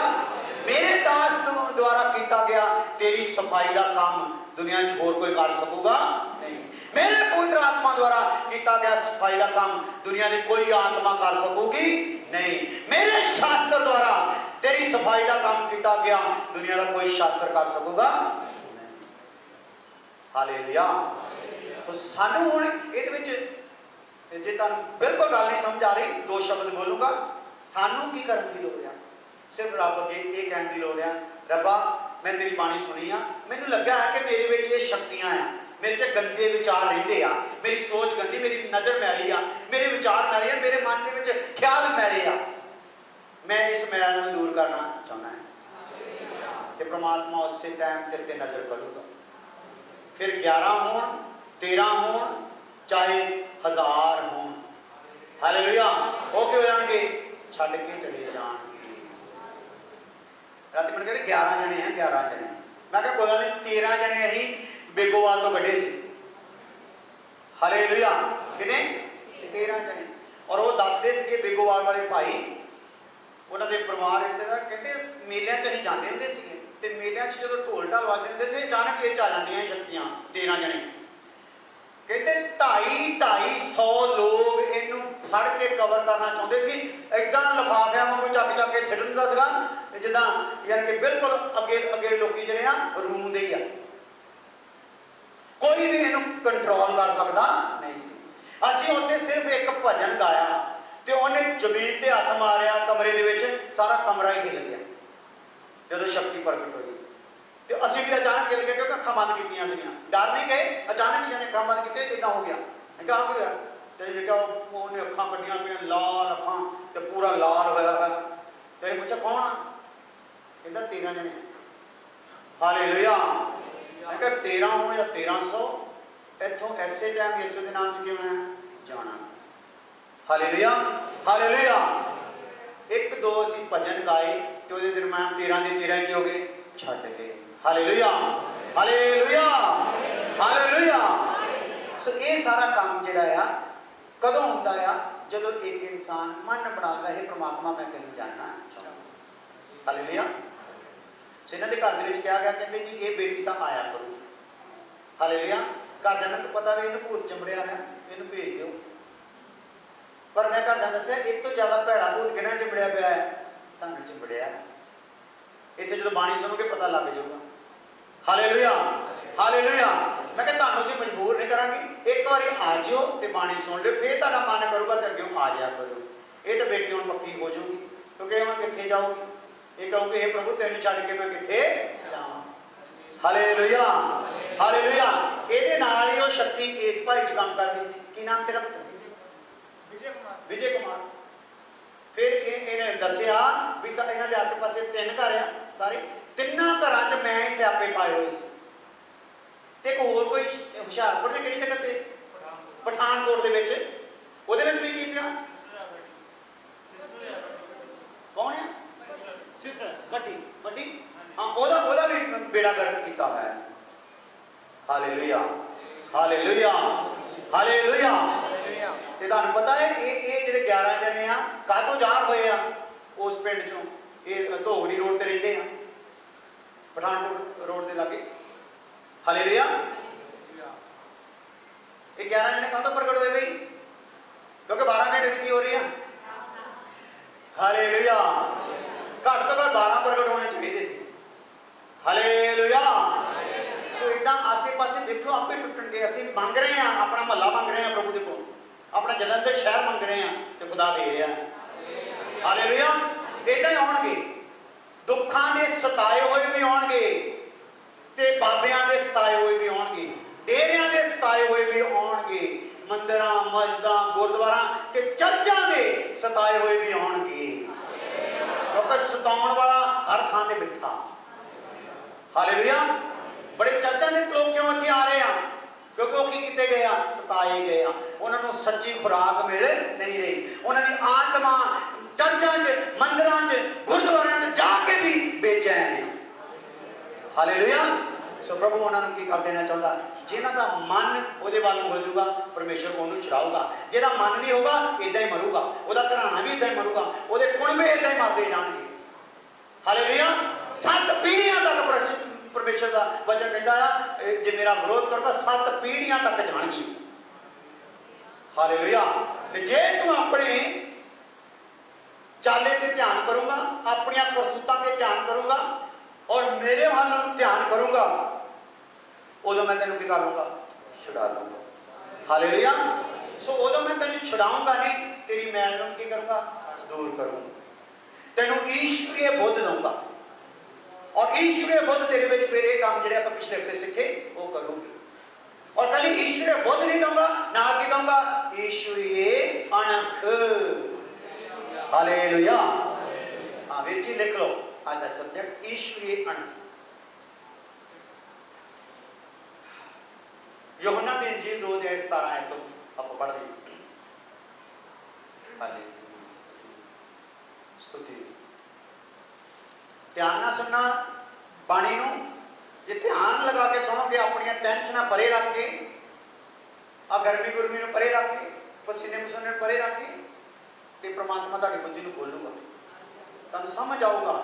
मेरे दास द्वारा किया गया तेरी सफाई का काम दुनिया च होर कोई कर सकूगा नहीं। मेरे पवित्र आत्मा द्वारा किया गया सफाई का काम दुनिया की कोई आत्मा कर सकूगी नहीं। मेरे शास्त्र द्वारा तेरी सफाई का काम किया गया दुनिया का कोई शास्त्र कर सकूगा। हालेलुया। तो सानू हुण इहदे विच जे तुहानू बिल्कुल गल नहीं समझ आ रही, दो शब्द बोलूंगा। सानू की करन दी लोड़ है? सिर्फ रब अगे ये कहने की लोड़ है, रब्बा मैं तेरी बाणी सुनी आ, मैनू लगा है कि मेरे विच ये शक्तियां आ, मेरे च गंदे विचार रहिंदे आ, मेरी सोच गंदी, मेरी नज़र मैली आ, मेरे विचार मैले आ, मेरे मन के विच ख्याल मैले आ, मैं इस मैल नूं दूर करना चाहुंदा है। ते परमात्मा उस टाइम तेरे ते नज़र करूगा। फिर 11 होण 13 होण चाहे 1000 होण, हालेलुया, वो क्यों हो जाएंगे? छड्ड के चले जाएंगे। रात मैंने कहते 11 जने हैं, 11 जने। मैं कहा कोई गल नहीं, 13 जने असीं बेगोवाल तो कढ़े सी, हालेलुया, कितने? 13 जने। और वो दसदे सीगे बेगोवाल वाले भाई, उन्होंने दे परिवार रिश्तेदार कहते मेलिਆਂ 'ਚ ਅਸੀਂ ਜਾਂਦੇ ਹੁੰਦੇ ਸੀਗੇ ਤੇ ਮੇਲਿਆਂ 'ਚ ਜਦੋਂ ਢੋਲ ਢਾਲ ਵੱਜਦੇ ਹੁੰਦੇ ਸੀ अचानक ਇਹ 'ਚ आ ਜਾਂਦੀਆਂ ਸ਼ਕਤੀਆਂ 13 ਜਣੇ। कहते 250 लोग इनू फड़ के कवर करना चाहते सी, इदा लिफाफिया वांगू चक चक के सिट दिंदा सीगा जिद्दां यानी कि बिल्कुल अगे अगे लोग जिहड़े आ रूंदे ही आ, कोई भी इनू कंट्रोल कर सकता नहीं सी। असीं उत्थे सिर्फ एक भजन गाया ते उन्हें जमीन ते हथ मारिया, कमरे दे विच सारा कमरा ही हिल गया जदों शक्ति प्रगट हुई। तो असीं भी अचानक हिल गए क्योंकि अखां बंद कीतियां सीगियां, डर नहीं गए, अचानक ही जाने अखां बंद कीते इदां हो गया। मैं कहा हो गया तो देखा उन्हें अखां कड्डियां पियां, लाल अखां ते पूरा लाल होया है। तो ये पूछा कौन आ? कहंदा 13 जने। हालेलुया। मैं कहा 13 हो या 1300 इत्थों ऐसे टाइम यीशु दे नाम च किवें जाना। Hallelujah, hallelujah. एक दो असीं भजन गाए तो उहदे दरम्यान 13 दे 13 की हो गए छड्ड गए। Hallelujah, hallelujah, hallelujah. सो ये सारा काम जिहड़ा आ कदों हुंदा आ? जदों एक इंसान मन बनाता है परमात्मा मैं तेनूं जानना चाहुंदा। हालेलुया। सो इन्हां दे घर दे विच कहा गया, कहंदे जी ये बेटी तां आया करू। हालेलुया। घरदिआं नूं पता भी इहनूं भूत चंबड़िया है, इहनूं भेज दिओ। पर मैं घरदिआं दस्सिआ इस तों ज़्यादा भैड़ा भूत किहड़ा चंबड़िया पिया है? तुहानूं चंबड़िया। इत्थे जदों बाणी सुनोगे पता लग जाऊगा। Hallelujah, hallelujah. मैं कहा तुहानूं असीं मजबूर नहीं करांगे, एक बारी आ जाओ तो बाणी सुन लो, फिर तुहाडा मन करूगा तो अग्गों आ जाया करो। ये तो बेटी हुण पक्की हो जाऊगी क्योंकि हुण कित्थे जाऊगी? ये कहूगी हे प्रभु तैनूं छड्ड के मैं कित्थे जावां। Hallelujah, hallelujah. इहदे नाल ही वो शक्ति इस भाई च काम करदी सी। की नाम तेरा पुत्र? विजय कुमार। विजय कुमार। फिर इन्हें दसिया भी इन्होंने आसे पासे 3 घर आ, सारे 3 घरां च मैं ही स्यापे पाए हुए सी। ते एक होर कोई हुशियारपुर ने किहड़ी जगह ते पठानकोट दे विच उहदे विच भी की सी? कौन है? बड्डी बड्डी, हाँ ओहदा भी बेड़ा गर्क कीता है। Hallelujah, hallelujah, hallelujah. ते तुहानूं पता है ये जिहड़े 11 जने आ काहतों ज़ाहिर होए आ? उस पिंड चों ये धोगड़ी रोड ते रहिंदे आ, पठानकोट रोड के लागे। हालेलुया। ये 11 जने काहतों प्रगट होए बई? क्योंकि 12 घंटे की हो रही है। हालेलुया। घट तो घट 12 प्रगट होने चाहिए सी। हालेलुया। सो इदा आसे पासे देखो आपे टुटन के असीं मंग रहे हैं, अपना महला मंग रहे हैं प्रभु दे कोल, अपना जलंधर शहर मंग रहे हैं तो खुदा दे रहा है। हालेलुया। इदा ही आउणगे, दुखां दे सताए हुए भी आउणगे ते बाबियां दे सताए हुए भी आउणगे, डेरियां दे सताए हुए भी आउणगे, मंदिरां मस्जिदां गुरुद्वारा ते चर्चां दे सताए हुए भी आउणगे, क्योंकि सताउण वाला हर थां ते बैठा। हालेलुया। बड़े चर्चा के लोग क्यों इत्थे आ रहे हैं? क्योंकि वो की किए गए, सताए गए, उन्होंने सच्ची खुराक मिल नहीं रही। उन्होंने आत्मा चर्चा मंदिर गुरुद्वारा जाके भी बेचैन है। हालेलुया। सो प्रभु उन्होंने की कर देना चाहता, जिन्हों का मन वो वाल हो जाऊगा परमेश्वर उन्होंने छुड़ाऊगा, जिहदा मन नहीं होगा इदा ही मरूगा, वह घराना भी इदा ही मरूगा, वो कुणबे इदा ही मरते जाएंगे। हालेलुया। 7 पीढ़ियां तक परमेश्वर का वचन कहता है जे मेरा विरोध करूगा 7 पीढ़ियां तक जाएगी। हालेलुया। जे तू अपने चाले से ध्यान करूंगा, अपन करतूतों से ध्यान करूंगा और मेरे वाल ध्यान करूंगा, उदों मैं तेन की करूंगा? छुड़ा दूंगा। हालेलुया। सो उदों मैं तेन छुड़ाऊंगा नहीं, तेरी मैल की करूंगा? दूर करूंगा, तेन ईश्वरीय बुद्ध दूंगा। और ईश्वरीय बुद्ध तेरे विच फिर ये काम जिहड़े आपां पिछले हफ्ते सीखे वो करूंगी। और कल ईश्वरीय बुद्ध नहीं दूंगा ना की दूंगा ईश्वरीय अणख। हालेलुया। हाँ वीर जी लिख लो आज का सब्जेक्ट ईश्वरीय अणख। यूहन्ना दी इंजील 2:17 तो आप पढ़ दी। स्तुति ध्यान ना सुनना बाणी नूं, जे ध्यान लगा के सुनोगे अपनी टेंशन परे रख के आ गर्मी गुरमी नूं परे रख के पसीने पसीने परे रख के ते परमात्मा तुहाडी बुद्धि नूं खोलूगा, तुहानूं समझ आऊगा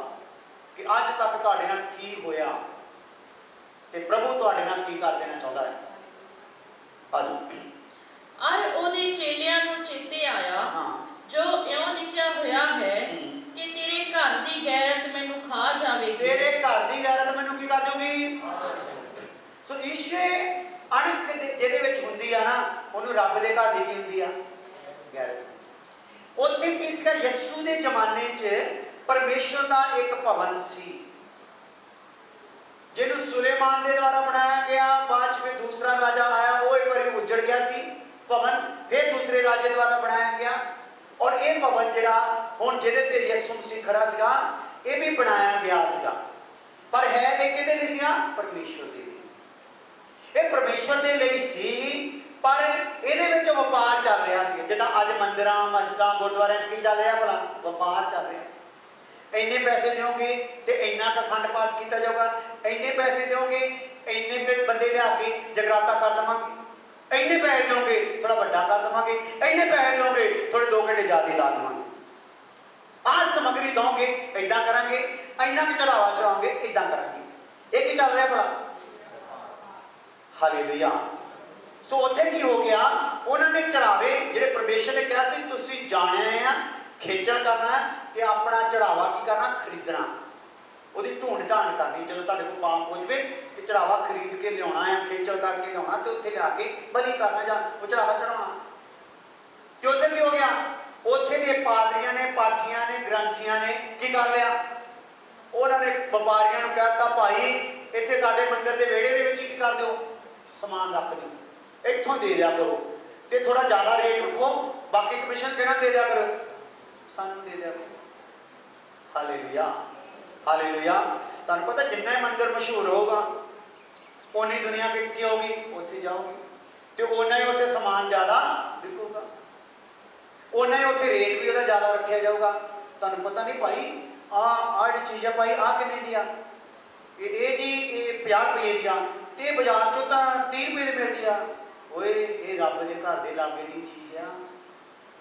कि अज तक तुहाडे नाल की होया ते प्रभु तुहाडे नाल की कर देना चाहुंदा है। आजो और ओदे चेलियां नूं चेते आया जो इउं लिखिया होया है कि तेरे घर दी गैरत मैनू खा जावेगी। तेरे घर दी गैरत मैनू की कर जाऊगी। सो ईशे अणख जेदे विच हुंदी आ ना ओनू रब दे घर दी की हुंदी आ गैरत। उत्थे की सीगा यीशु दे जमाने च परमेश्वर दा एक भवन सी जिन्हों सुलेमान के द्वारा बनाया गया, बाद में दूसरा राजा आया वो एक बार उजड़ गया सी भवन, फिर दूसरे राजे द्वारा बनाया गया और ये भवन जिहड़ा हुण जिहदे ते यीशु मसीह खड़ा सीगा ये भी बनाया गया सीगा, पर है ये किहदे लई सीगा? परमेश्वर दे लई। ये परमेश्वर दे लई सी पर इहदे विच वपार चल रहा सी, जिद्दां अज मंदिरां मस्जिदां गुरुद्वारिਆਂ च की चल रहा भला वपार चल रहा। इन्ने पैसे दोगे तो इन्ना अखंड पाठ किया जाऊगा, इन्ने पैसे दोगे इन्ने बंदे लिया के जगराता कर देवांगे, इन्ने पैसे दोगे थोड़ा बड़ा कर देवांगे, इन्ने पैसे दोगे थोड़े 2 घंटे ज़्यादा ला देवांगे, आज सामग्री दोगे इदा करांगे, इन्ना भी चढ़ावा चढ़ाओगे इदा करांगे। ये चल रहा भला? हालेलुया। सो उत्थे की हो गया, उन्होंने चढ़ावे जिहड़े परमेश्वर ने कहा कि तुसीं जाणिया आ खेचल करना कि अपना चढ़ावा की करना खरीदना, वो ढूंढ ढाण करनी। जो तुहाडे कोल पाप हो जाए कि चढ़ावा खरीद के लिया है, खेचल करके लिया तो उत्थे लिया के बलि करना या वो चढ़ावा चढ़ाना। तो उत्थे की हो गया, उत्थे दे पादरियां ने पाठियां ने ग्रंथियां ने की कर लिया, उन्होंने व्यापारियों को कहता भाई इत्थे साडे मंदिर के वेड़े दे विच की कर दो समान रख दो, इत्थों दे दिया करो तो थोड़ा ज़्यादा रेट रखो, बाकी कमीशन किहड़ा दे दिया करो सानू दे दिया करो। Hallelujah hallelujah. तुहानू पता जिन्ना मंदिर मशहूर होगा उन्नी दुनिया की होगी उत्थे जाओगी तो उन्ना ही उत्थे समान ज़्यादा बिकूगा, उन्ना ही उत्थे रेट भी उसका ज़्यादा रखा जाऊगा। तुहानू पता नहीं भाई आ चीज़ है भाई आ कितने दी आ, ये जी ये 50 रुपये दी आ, ये बाजार चो तो 30 रुपये की मिलती आ, ओए ये रब के घर के लागे की चीज़ आ,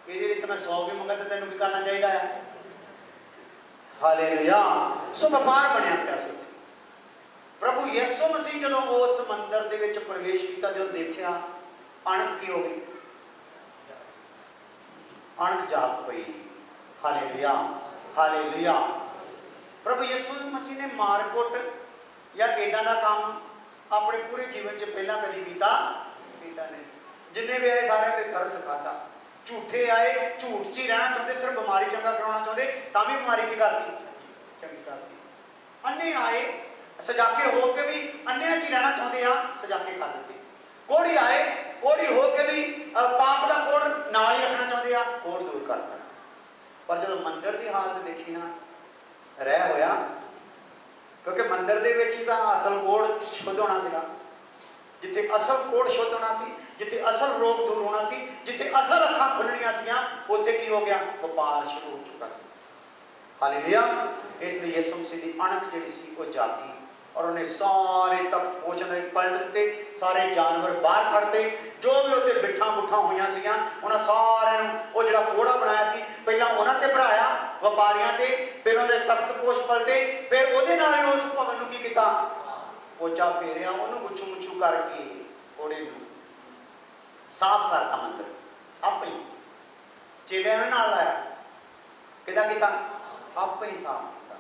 ये मैं 100 भी मंगा तो तेन भी करना चाहिए है। हालेलुया। सो व्यापार बनया पिया सी। प्रभु यीशु मसीह जो उस मंदिर के विच प्रवेश किया, जो देखा अणख की हो गई, अणख जाग पई। Hallelujah hallelujah. प्रभु यीशु मसीह ने मारकुट या इदां दा काम अपने पूरे जीवन च पहला कभी किया नहीं। जिन्हें भी आए सारे पे तरस खाता, झूठे आए झूठ च ही रहना चाहते, सिर्फ बीमारी चंगा करवाना चाहते तो भी बीमारी की करती चंगी करती। अन्ने आए सजाके होकर भी अन्ने च ही रहना चाहते हैं, सजाके कर देते। कोढ़ी आए कोढ़ी होकर भी पाप का कोढ़ नाल ही रखना चाहते हैं, कोढ़ दूर करता। पर जो मंदिर की हालत देखी ना रह होया, क्योंकि मंदिर के विच ही असल कोढ़ शुद्ध होना सीगा, जिथे असल कोढ़ शुद्ध होना सी, जिथे असल रोग दूर होना सी, जिथे असल अखां खुलनियां सीगियां, उत्थे की हो गया व्यापार शुरू हो चुका सी। हालेलुया। इसलिए यीशु मसीह की अणख जिहड़ी सी वो जागी और उन्हें सारे तख्त पोचन पलट दिते, सारे जानवर बाहर खड़ते, जो भी उत्ते बिठा बुठा हुई सीगियां उन्होंने सारे वो जिहड़ा कोड़ा बनाया सी पहला उन्होंने ते भराया व्यापारियों ते, फिर उन्होंने तख्त पोश पलटे, फिर उहदे नाल ही उस भवन नूं की कीता पोचा फेरिया, उन्होंने मुछू मुछू करके कोड़े साफ करता मंदिर आप ही चेलियां ने नाल लाया किदा कीता आप ही साफ किया।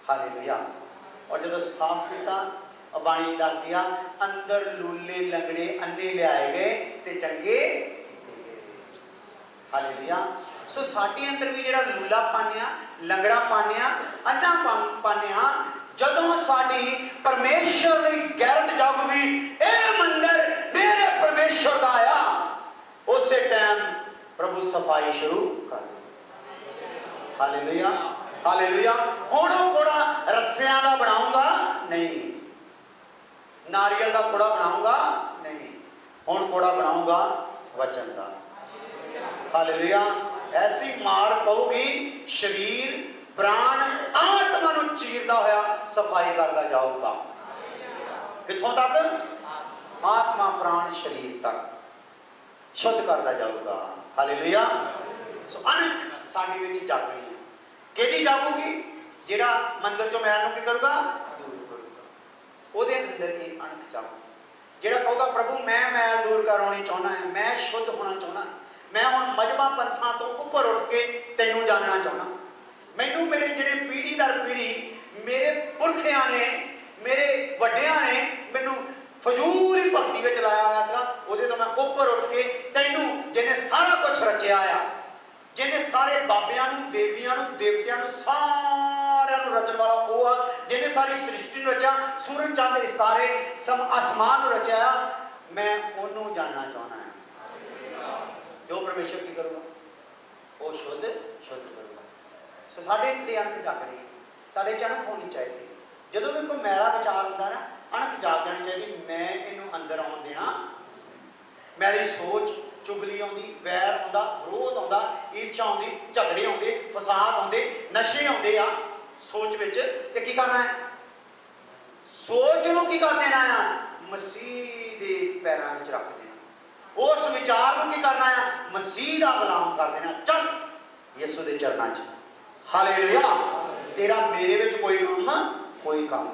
हालेलुया। और जो साफ किया बाणी दस दिया अंदर लूले लंगड़े अन्ने लियाए गए ते चंगे। हालेलुया। सो साडे अंदर भी जिहड़ा लूला पाने लंगड़ा पाने अन्ना पाने ਜਦੋਂ ਸਾਡੀ ਪਰਮੇਸ਼ਰ ਦੀ ਗੈਰਤ ਜਾਗੂਗੀ, ਇਹ ਮੰਦਰ ਮੇਰੇ ਪਰਮੇਸ਼ਰ ਦਾ ਆ, ਉਸੇ ਟਾਈਮ ਪ੍ਰਭੂ ਸਫਾਈ ਸ਼ੁਰੂ ਕਰ ਦੇ। Hallelujah, hallelujah. ਹੁਣ ਉਹ ਕੋੜਾ ਰੱਸਿਆਂ ਦਾ ਬਣਾਉਂਗਾ ਨਹੀਂ, ਨਾਰੀਅਲ ਦਾ ਕੋੜਾ ਬਣਾਉਂਗਾ ਨਹੀਂ, ਹੁਣ ਕੋੜਾ ਬਣਾਉਂਗਾ ਵਚਨ ਦਾ। ਹਾਲੇਲੂਇਆ। ਐਸੀ ਮਾਰ ਪਊਗੀ, ਸਰੀਰ ਪ੍ਰਾਣ ਆਤਮਾ ਨੂੰ ਚੀਰਦਾ ਹੋਇਆ ਸਫਾਈ ਕਰਦਾ ਜਾਊਗਾ। ਕਿੱਥੋਂ ਤੱਕ? ਆਤਮਾ ਪ੍ਰਾਣ ਸਰੀਰ ਤੱਕ ਸ਼ੁੱਧ ਕਰਦਾ ਜਾਊਗਾ। ਹਾਲੇਲੂਇਆ। ਸੋ ਅਨੰਤ ਸਾਡੇ ਵਿੱਚ ਜਾਗ ਰਹੀ ਹੈ। ਕਿਹਦੀ ਜਾਗੂਗੀ? ਜਿਹੜਾ ਮੰਦਰ ਚੋਂ ਮੈਲ ਨੂੰ ਕੀ ਕਰੂਗਾ? ਦੂਰ ਕਰੂਗਾ। ਉਹਦੇ ਅੰਦਰ ਹੀ ਅਣਖ ਜਾਊ। ਜਿਹੜਾ ਕਹੂਗਾ ਪ੍ਰਭੂ ਮੈਂ ਮੈਲ ਦੂਰ ਕਰਾਉਣੀ ਚਾਹੁੰਦਾ ਹੈ, ਮੈਂ ਸ਼ੁੱਧ ਹੋਣਾ ਚਾਹੁੰਦਾ, ਮੈਂ ਹੁਣ ਮਜਬਾ ਪੰਥਾਂ ਤੋਂ ਉੱਪਰ ਉੱਠ ਕੇ ਤੈਨੂੰ ਜਾਣਨਾ ਚਾਹੁੰਦਾ, ਮੈਨੂੰ ਮੇਰੇ ਜਿਹੜੇ ਪੀੜ੍ਹੀ ਦਰ ਪੀੜ੍ਹੀ ਮੇਰੇ ਪੁਰਖਿਆਂ ਨੇ, ਮੇਰੇ ਵੱਡਿਆਂ ਨੇ ਮੈਨੂੰ ਫਜ਼ੂਲ ਹੀ ਭਗਤੀ ਵਿੱਚ ਲਾਇਆ ਹੋਇਆ ਸੀਗਾ, ਉਹਦੇ ਤੋਂ ਮੈਂ ਉੱਪਰ ਉੱਠ ਕੇ ਤੈਨੂੰ, ਜਿਹਨੇ ਸਾਰਾ ਕੁਝ ਰਚਿਆ ਆ, ਜਿਹਨੇ ਸਾਰੇ ਬਾਬਿਆਂ ਨੂੰ, ਦੇਵੀਆਂ ਨੂੰ, ਦੇਵਤਿਆਂ ਨੂੰ, ਸਾਰਿਆਂ ਨੂੰ ਰਚਣ ਵਾਲਾ ਉਹ ਆ, ਜਿਹਨੇ ਸਾਰੀ ਸ੍ਰਿਸ਼ਟੀ ਨੂੰ ਰਚਿਆ, ਸੂਰਜ ਚੰਦ ਸਿਤਾਰੇ ਅਸਮਾਨ ਨੂੰ ਰਚਿਆ, ਮੈਂ ਉਹਨੂੰ ਜਾਣਨਾ ਚਾਹੁੰਦਾ ਹਾਂ। ਜੋ ਪਰਮੇਸ਼ਰ ਕੀ ਕਰੂਗਾ? ਉਹ ਸ਼ੁੱਧ ਕਰੂਗਾ। ਸੋ ਸਾਡੇ ਇੱਥੇ ਅਣਖ ਜਾਗ ਰਹੀ ਹੈ, ਤੁਹਾਡੇ ਚ ਅਣਖ ਹੋਣੀ ਚਾਹੀਦੀ। ਜਦੋਂ ਵੀ ਕੋਈ ਮੈਲਾ ਵਿਚਾਰ ਹੁੰਦਾ ਨਾ, ਅਣਖ ਜਾਗ ਜਾਣੀ ਚਾਹੀਦੀ, ਮੈਂ ਇਹਨੂੰ ਅੰਦਰ ਆਉਣ ਦੇਣਾ। ਮੈਲੀ ਸੋਚ, ਚੁਗਲੀ ਆਉਂਦੀ, ਵੈਰ ਆਉਂਦਾ, ਵਿਰੋਧ ਆਉਂਦਾ, ਈਰਸ਼ਾ ਆਉਂਦੀ, ਝਗੜੇ ਆਉਂਦੇ, ਫਸਾਦ ਆਉਂਦੇ, ਨਸ਼ੇ ਆਉਂਦੇ ਆ ਸੋਚ ਵਿੱਚ, ਤੇ ਕੀ ਕਰਨਾ ਹੈ? ਸੋਚ ਨੂੰ ਕੀ ਕਰ ਦੇਣਾ ਆ? ਮਸੀਹ ਦੇ ਪੈਰਾਂ ਵਿੱਚ ਰੱਖ ਦੇਣਾ। ਉਸ ਵਿਚਾਰ ਨੂੰ ਕੀ ਕਰਨਾ ਆ? ਮਸੀਹ ਦਾ ਗੁਲਾਮ ਕਰ ਦੇਣਾ। ਚੱਲ ਯਿਸੂ ਦੇ ਚਰਨਾਂ 'ਚ। ਹਾਲੇਲੂਇਆ। ਤੇਰਾ ਮੇਰੇ ਵਿੱਚ ਕੋਈ ਕੰਮ।